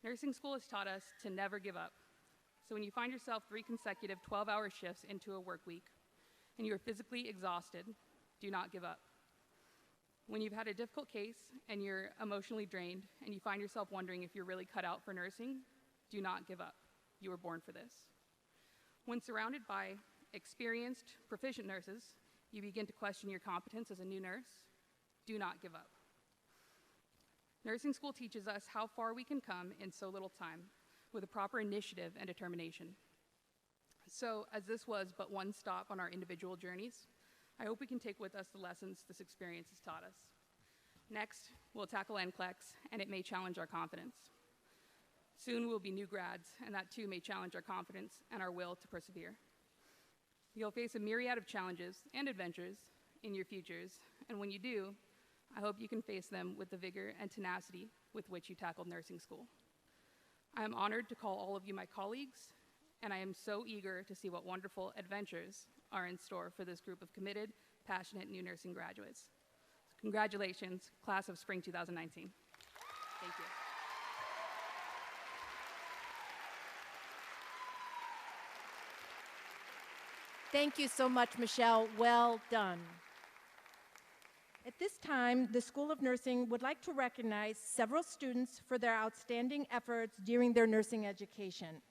Nursing school has taught us to never give up. So when you find yourself 3 consecutive 12-hour shifts into a work week and you are physically exhausted, do not give up. When you've had a difficult case and you're emotionally drained and you find yourself wondering if you're really cut out for nursing, do not give up. You were born for this. When surrounded by experienced, proficient nurses, you begin to question your competence as a new nurse. Do not give up. Nursing school teaches us how far we can come in so little time with a proper initiative and determination. So, as this was but one stop on our individual journeys, I hope we can take with us the lessons this experience has taught us. Next, we'll tackle NCLEX, and it may challenge our confidence. Soon we'll be new grads, and that too may challenge our confidence and our will to persevere. You'll face a myriad of challenges and adventures in your futures, and when you do, I hope you can face them with the vigor and tenacity with which you tackled nursing school. I am honored to call all of you my colleagues, and I am so eager to see what wonderful adventures are in store for this group of committed, passionate new nursing graduates. Congratulations, class of spring 2019. Thank you. Thank you so much, Michelle. Well done. At this time, the School of Nursing would like to recognize several students for their outstanding efforts during their nursing education.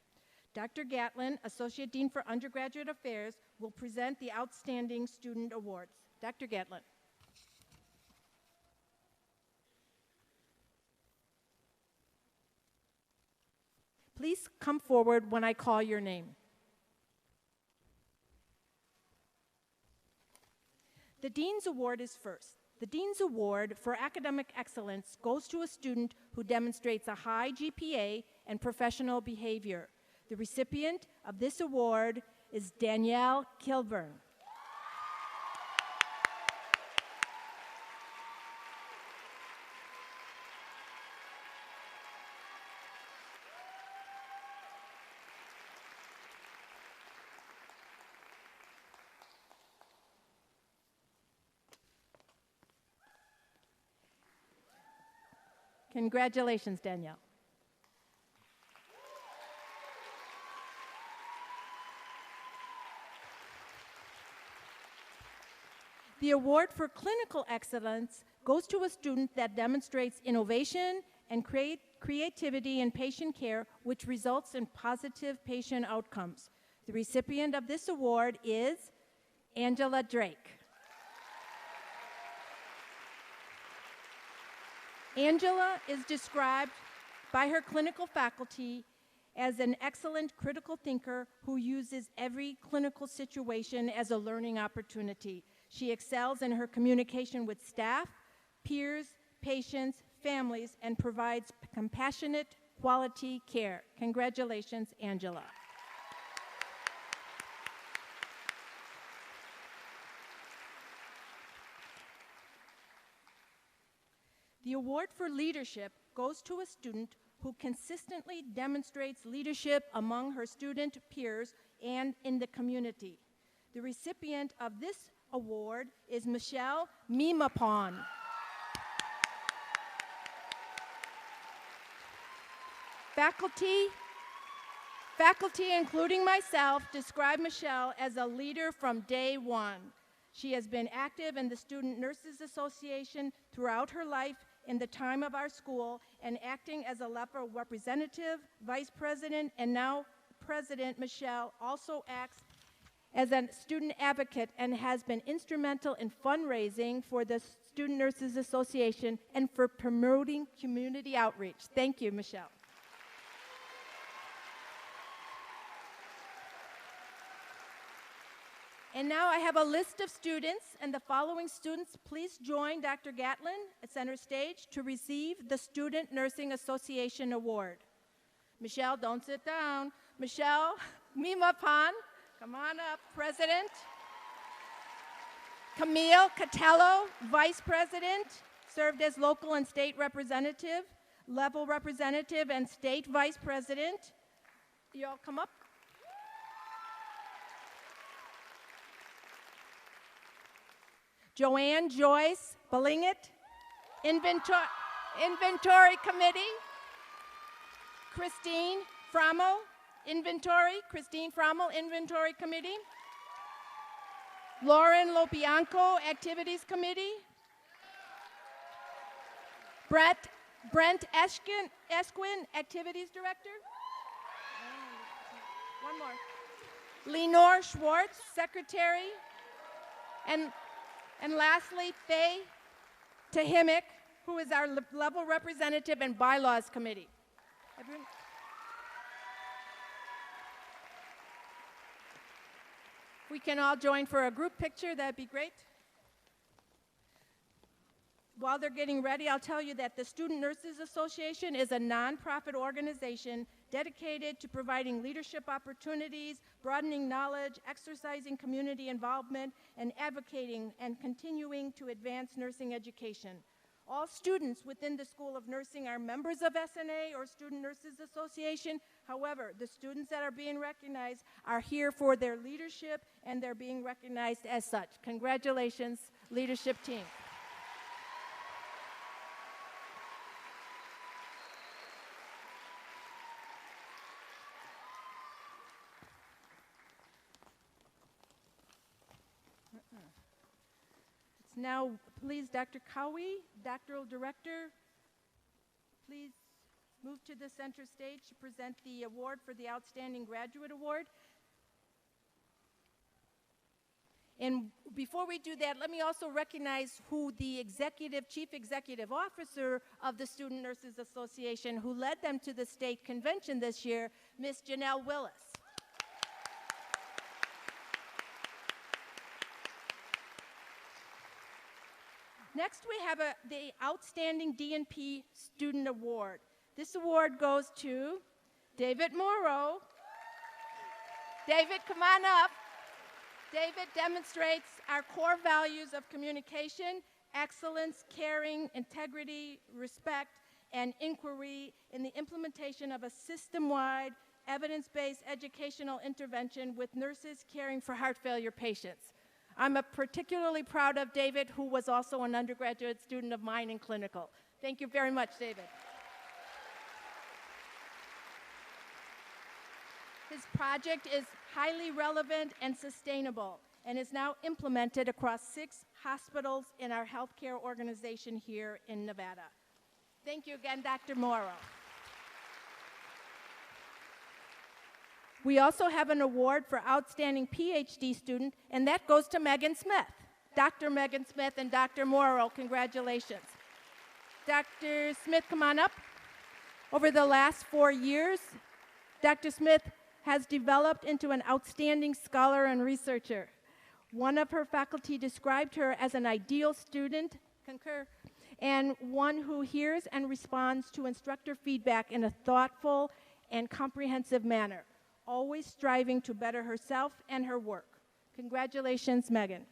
Dr. Gatlin, Associate Dean for Undergraduate Affairs, will present the Outstanding Student Awards. Dr. Gatlin. Please come forward when I call your name. The Dean's Award is first. The Dean's Award for Academic Excellence goes to a student who demonstrates a high GPA and professional behavior. The recipient of this award is Danielle Kilburn. Congratulations, Danielle. The award for clinical excellence goes to a student that demonstrates innovation and creativity in patient care, which results in positive patient outcomes. The recipient of this award is Angela Drake. Angela is described by her clinical faculty as an excellent critical thinker who uses every clinical situation as a learning opportunity. She excels in her communication with staff, peers, patients, families, and provides compassionate, quality care. Congratulations, Angela. The award for leadership goes to a student who consistently demonstrates leadership among her student peers and in the community. The recipient of this award is Michelle Mimapon. Faculty, including myself, describe Michelle as a leader from day one. She has been active in the Student Nurses Association throughout her life in the time of our school and acting as a LEPA representative, vice president, and now president. Michelle also acts as a student advocate and has been instrumental in fundraising for the Student Nurses Association and for promoting community outreach. Thank you, Michelle. And now I have a list of students, and the following students, please join Dr. Gatlin at center stage to receive the Student Nursing Association Award. Michelle, don't sit down. Michelle Mimapon, come on up, President. Camille Catello, Vice President, served as local and state representative, level representative, and state vice president. You all come up. Joanne Joyce Bellingett, Inventory Committee. Christine Frommel, Christine Frommel, Inventory Committee. Lauren Lobianco, Activities Committee. Brent Esquin, Activities Director. One more. Lenore Schwartz, Secretary. And lastly, Faye Tahimic, who is our level representative and bylaws committee. Everyone? We can all join for a group picture, that'd be great. While they're getting ready, I'll tell you that the Student Nurses Association is a nonprofit organization dedicated to providing leadership opportunities, broadening knowledge, exercising community involvement, and advocating and continuing to advance nursing education. All students within the School of Nursing are members of SNA or Student Nurses Association. However, the students that are being recognized are here for their leadership, and they're being recognized as such. Congratulations, leadership team. Now, please, Dr. Cowie, doctoral director, please move to the center stage to present the award for the Outstanding Graduate Award. And before we do that, let me also recognize who the chief executive officer of the Student Nurses Association, who led them to the state convention this year, Ms. Janelle Willis. Next, we have the Outstanding D&P Student Award. This award goes to David Morrow. David, come on up. David demonstrates our core values of communication, excellence, caring, integrity, respect, and inquiry in the implementation of a system-wide, evidence-based educational intervention with nurses caring for heart failure patients. I'm particularly proud of David, who was also an undergraduate student of mine in clinical. Thank you very much, David. His project is highly relevant and sustainable and is now implemented across 6 hospitals in our healthcare organization here in Nevada. Thank you again, Dr. Morrow. We also have an award for Outstanding PhD Student, and that goes to Megan Smith. Dr. Megan Smith and Dr. Morrow, congratulations. Dr. Smith, come on up. Over the last 4 years, Dr. Smith has developed into an outstanding scholar and researcher. One of her faculty described her as an ideal student, concur, and one who hears and responds to instructor feedback in a thoughtful and comprehensive manner, always striving to better herself and her work. Congratulations, Megan.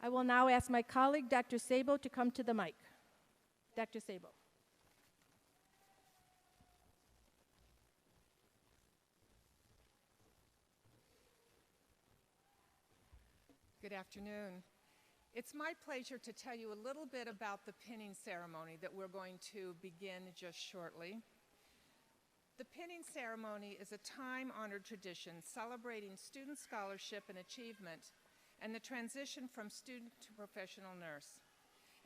I will now ask my colleague, Dr. Sabo, to come to the mic. Dr. Sabo. Good afternoon. It's my pleasure to tell you a little bit about the pinning ceremony that we're going to begin just shortly. The pinning ceremony is a time-honored tradition celebrating student scholarship and achievement and the transition from student to professional nurse.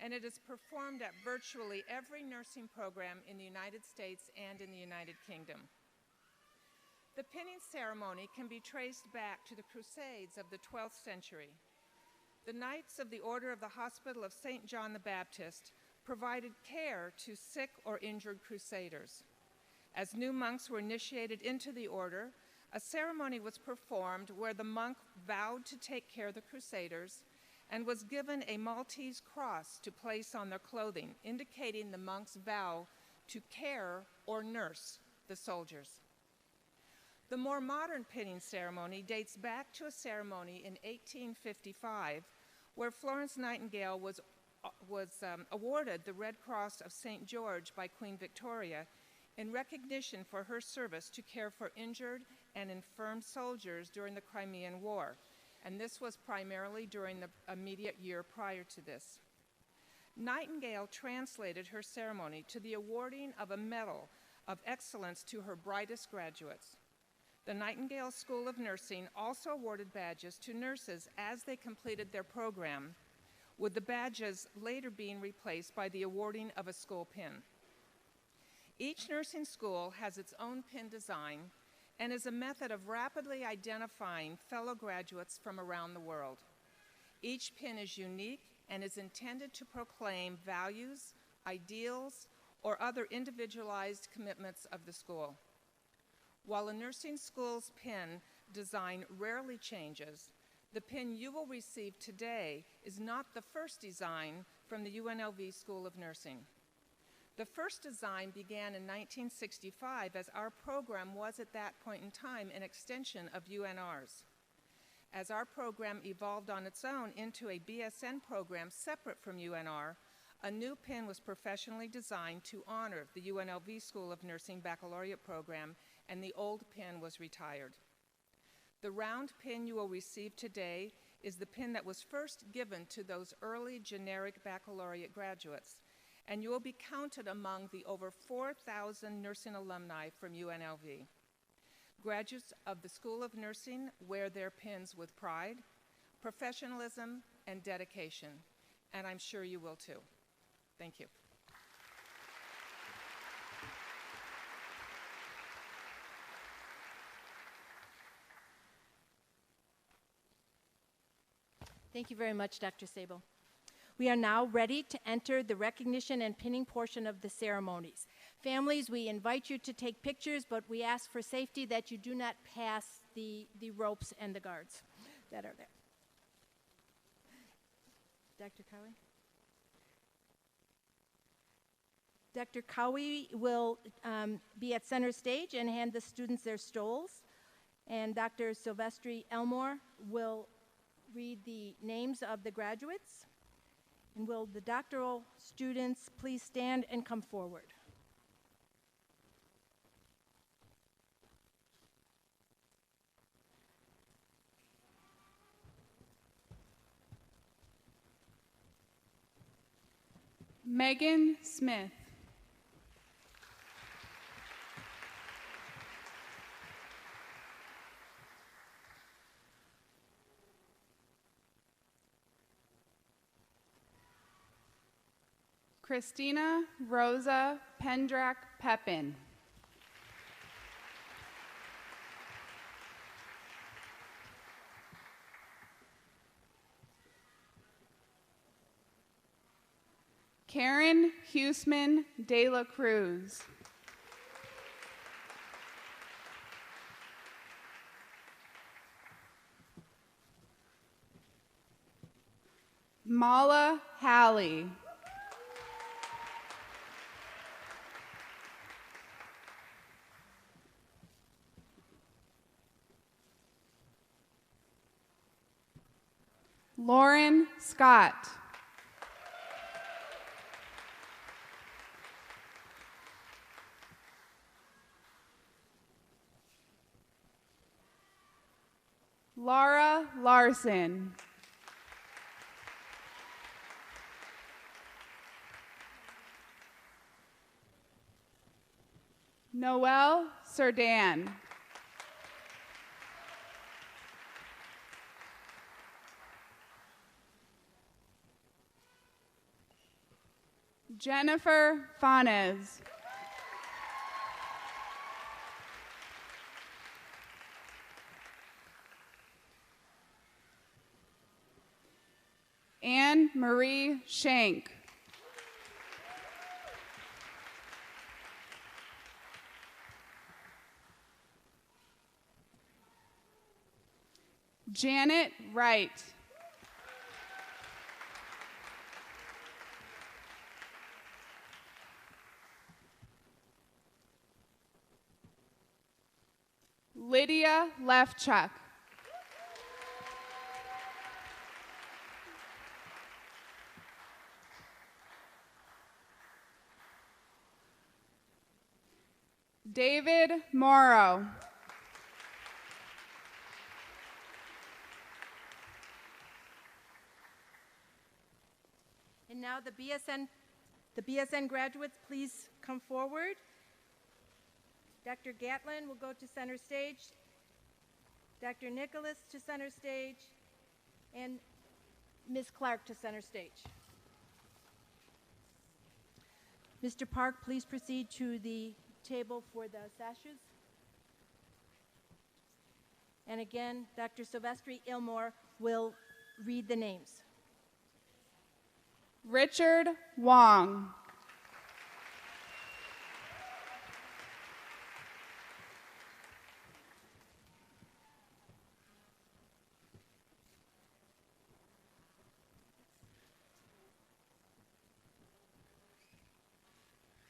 And it is performed at virtually every nursing program in the United States and in the United Kingdom. The pinning ceremony can be traced back to the Crusades of the 12th century. The Knights of the Order of the Hospital of St. John the Baptist provided care to sick or injured crusaders. As new monks were initiated into the order, a ceremony was performed where the monk vowed to take care of the crusaders and was given a Maltese cross to place on their clothing, indicating the monk's vow to care or nurse the soldiers. The more modern pinning ceremony dates back to a ceremony in 1855 where Florence Nightingale was awarded the Red Cross of St. George by Queen Victoria in recognition for her service to care for injured and infirm soldiers during the Crimean War, and this was primarily during the immediate year prior to this. Nightingale translated her ceremony to the awarding of a Medal of Excellence to her brightest graduates. The Nightingale School of Nursing also awarded badges to nurses as they completed their program, with the badges later being replaced by the awarding of a school pin. Each nursing school has its own pin design and is a method of rapidly identifying fellow graduates from around the world. Each pin is unique and is intended to proclaim values, ideals, or other individualized commitments of the school. While a nursing school's pin design rarely changes, the pin you will receive today is not the first design from the UNLV School of Nursing. The first design began in 1965 as our program was at that point in time an extension of UNR's. As our program evolved on its own into a BSN program separate from UNR, a new pin was professionally designed to honor the UNLV School of Nursing baccalaureate program, and the old pin was retired. The round pin you will receive today is the pin that was first given to those early generic baccalaureate graduates, and you will be counted among the over 4,000 nursing alumni from UNLV. Graduates of the School of Nursing wear their pins with pride, professionalism, and dedication, and I'm sure you will too. Thank you. Thank you very much, Dr. Sable. We are now ready to enter the recognition and pinning portion of the ceremonies. Families, we invite you to take pictures, but we ask for safety that you do not pass the ropes and the guards that are there. Dr. Cowie? Dr. Cowie will be at center stage and hand the students their stoles, and Dr. Silvestri Elmore will read the names of the graduates. And will the doctoral students please stand and come forward? Megan Smith. Christina Rosa Pendrak Pepin. Karen Huseman de la Cruz. Mala Halley. Lauren Scott. Laura Larson. Noelle Serdan. Jennifer Fanez. Anne Marie Shank. Janet Wright. Lydia Lefchuk. David Morrow. And now the BSN graduates, please come forward. Dr. Gatlin will go to center stage, Dr. Nicholas to center stage, and Ms. Clark to center stage. Mr. Park, please proceed to the table for the sashes. And again, Dr. Silvestri Ilmore will read the names. Richard Wong.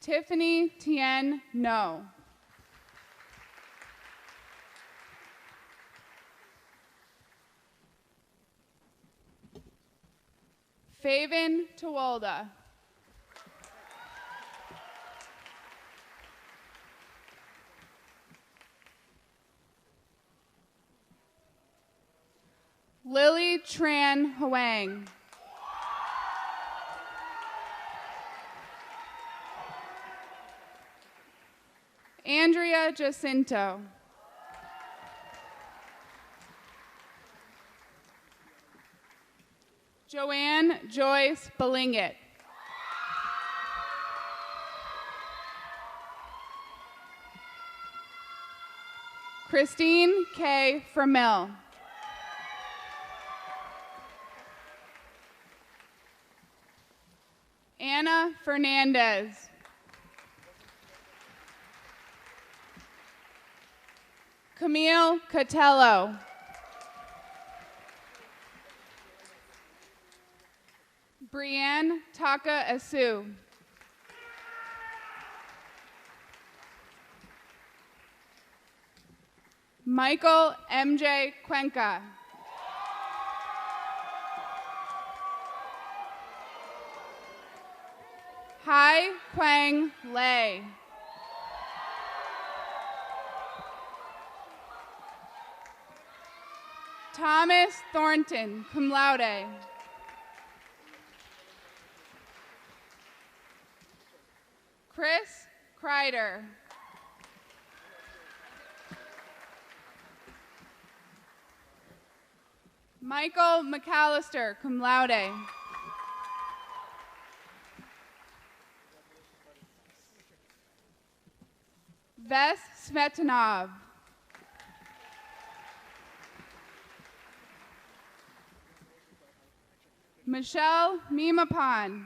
Tiffany Tien No. Faven Tawalda. Lily Tran Huang. Andrea Jacinto. Joanne Joyce Belingit. Christine K. Framill. Anna Fernandez. Camille Catello. Brianne Taka Asu. Michael MJ Cuenca. Hai Quang Lei. Thomas Thornton, cum laude. Chris Kreider. Michael McAllister, cum laude. Ves Smetanov. Michelle Mimapan.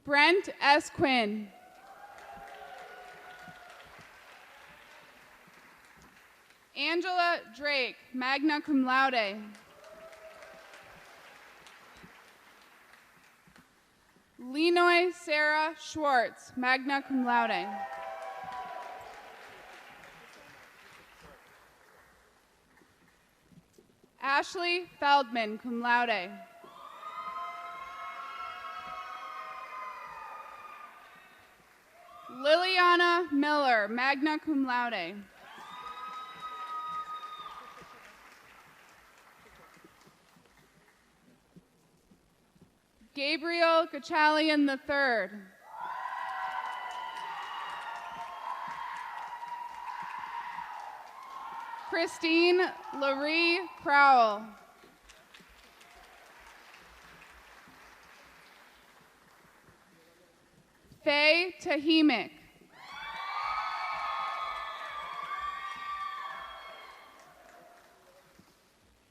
Brent S. Quinn. Angela Drake, magna cum laude. Lenoy Sarah Schwartz, magna cum laude. Ashley Feldman, cum laude. Liliana Miller, magna cum laude. Gabriel Gachalian III. Christine Larie Crowell. Faye Tahimic.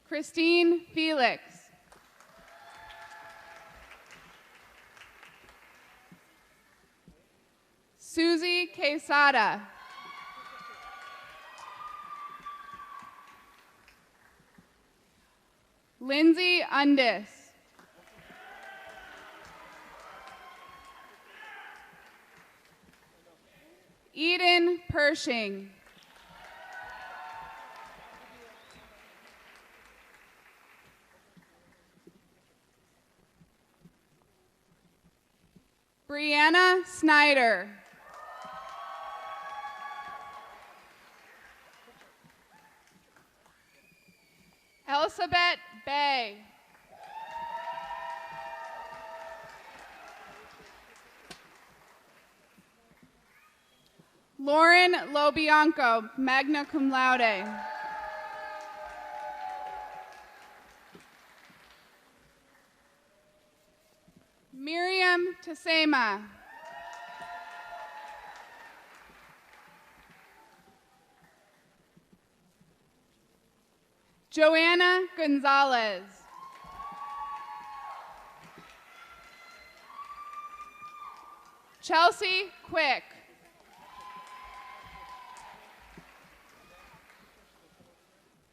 Christine Felix. Susie Quesada. Lindsay Undis. Eden Pershing. Brianna Snyder. Elsabeth Bay. Lauren Lobianco, magna cum laude. Miriam Tasema. Joanna Gonzalez. Chelsea Quick.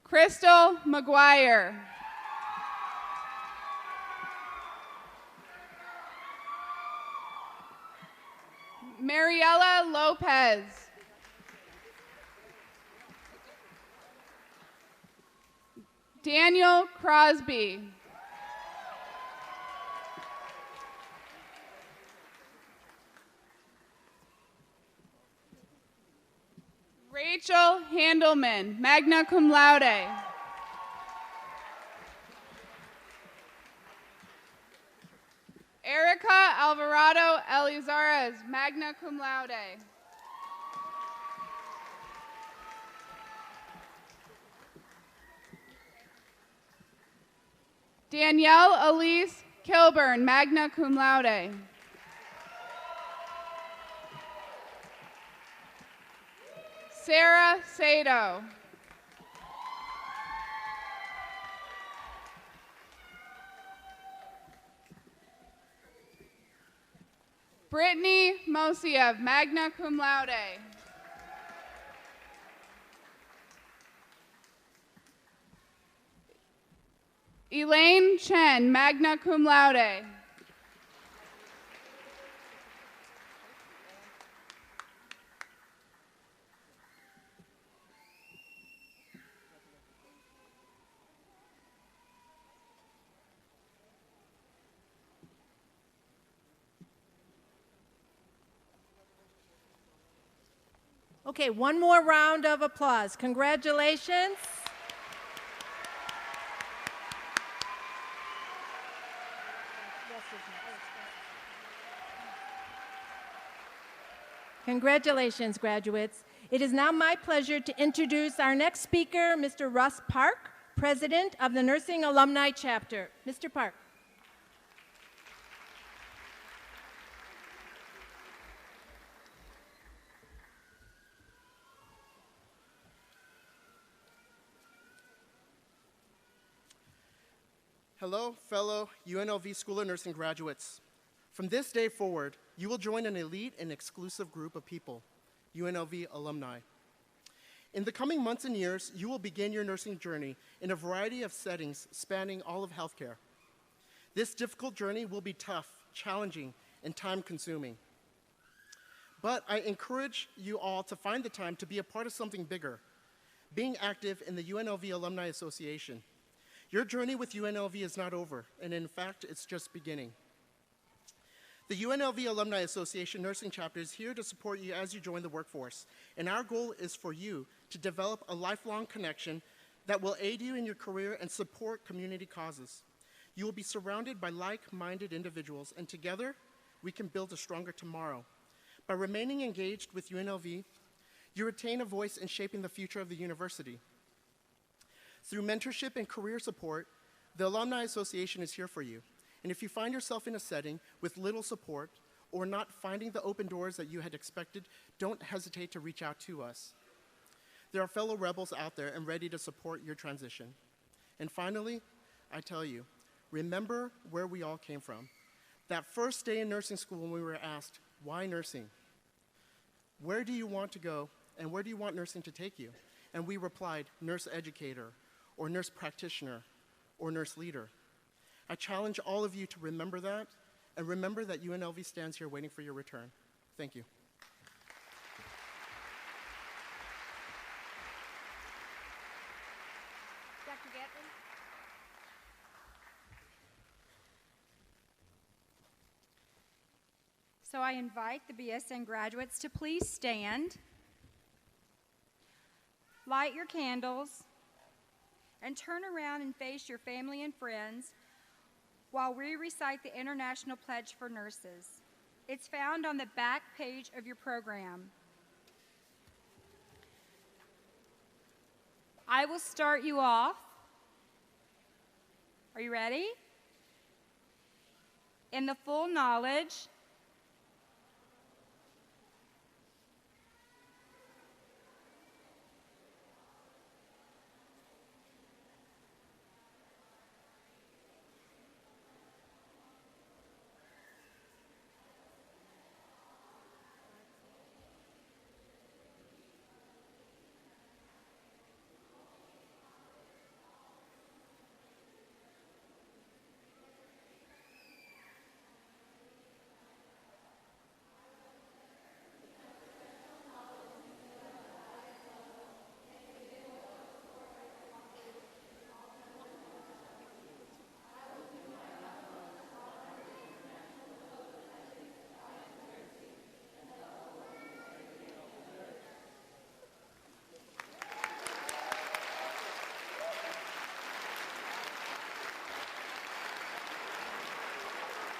Crystal McGuire. Mariela Lopez. Daniel Crosby. Rachel Handelman, magna cum laude. Erica Alvarado Elizarez, magna cum laude. Danielle Elise Kilburn, magna cum laude. Sarah Sato. Brittany Mosiev, magna cum laude. Elaine Chen, magna cum laude. Okay, one more round of applause. Congratulations. Congratulations, graduates. It is now my pleasure to introduce our next speaker, Mr. Russ Park, President of the Nursing Alumni Chapter. Mr. Park. Hello, fellow UNLV School of Nursing graduates. From this day forward, you will join an elite and exclusive group of people, UNLV alumni. In the coming months and years, you will begin your nursing journey in a variety of settings spanning all of healthcare. This difficult journey will be tough, challenging, and time-consuming. But I encourage you all to find the time to be a part of something bigger, being active in the UNLV Alumni Association. Your journey with UNLV is not over, and in fact, it's just beginning. The UNLV Alumni Association Nursing Chapter is here to support you as you join the workforce, and our goal is for you to develop a lifelong connection that will aid you in your career and support community causes. You will be surrounded by like-minded individuals, and together, we can build a stronger tomorrow. By remaining engaged with UNLV, you retain a voice in shaping the future of the university. Through mentorship and career support, the Alumni Association is here for you. And if you find yourself in a setting with little support or not finding the open doors that you had expected, don't hesitate to reach out to us. There are fellow rebels out there and ready to support your transition. And finally, I tell you, remember where we all came from. That first day in nursing school when we were asked, why nursing? Where do you want to go and where do you want nursing to take you? And we replied, nurse educator, or nurse practitioner, or nurse leader. I challenge all of you to remember that, and remember that UNLV stands here waiting for your return. Thank you. Dr. Gatlin? So I invite the BSN graduates to please stand, light your candles, and turn around and face your family and friends while we recite the International Pledge for Nurses. It's found on the back page of your program. I will start you off. Are you ready? In the full knowledge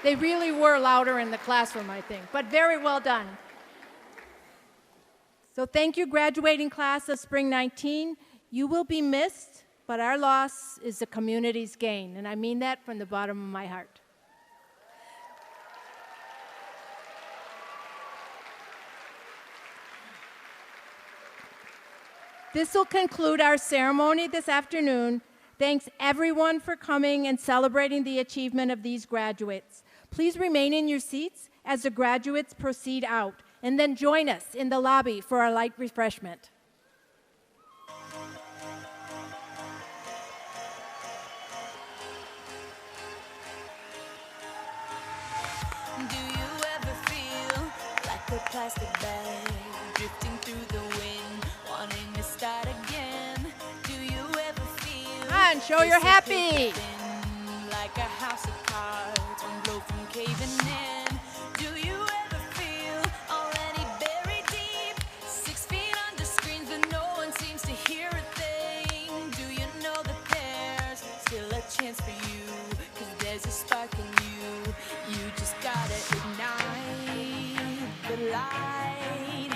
They really were louder in the classroom, I think, but very well done. So thank you, graduating class of Spring 19. You will be missed, but our loss is the community's gain, and I mean that from the bottom of my heart. This will conclude our ceremony this afternoon. Thanks everyone for coming and celebrating the achievement of these graduates. Please remain in your seats as the graduates proceed out, and then join us in the lobby for our light refreshment. Do you ever feel like a plastic bag drifting through the wind, wanting to start again? Do you ever feel Come on, show you're happy. like a house of cards, one blow from caving in? Do you ever feel already buried deep, 6 feet under screens but no one seems to hear a thing? Do you know that there's still a chance for you, 'cause there's a spark in you? You just gotta ignite the light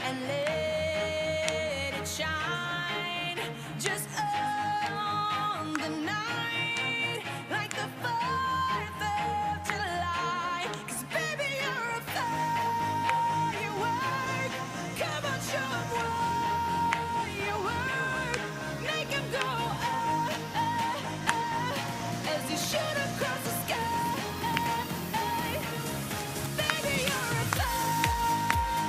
and let it shine just on the night, like the 4th of July. 'Cause baby, you're a firework. Come on, show 'em what you work. Make 'em go as you shoot across the sky. Baby, you're a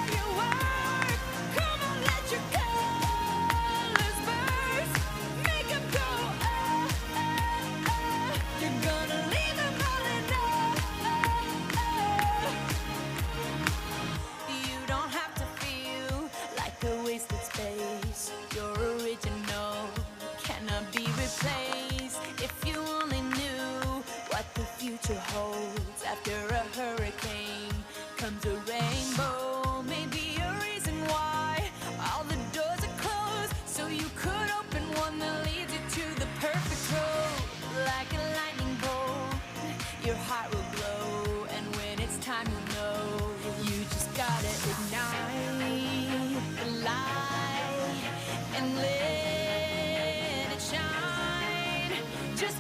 firework. Come on, let your colors burst. Make 'em go You're gonna leave them all in You don't have to feel like a wasted space. You're original, cannot be replaced. If you only knew what the future holds. After a hurricane comes a rainbow. Maybe a reason why all the doors are closed, so you could open one that leads you to the perfect road. Like a lightning bolt, your heart will glow, and when it's time you'll know. You just gotta ignite the light and let it shine just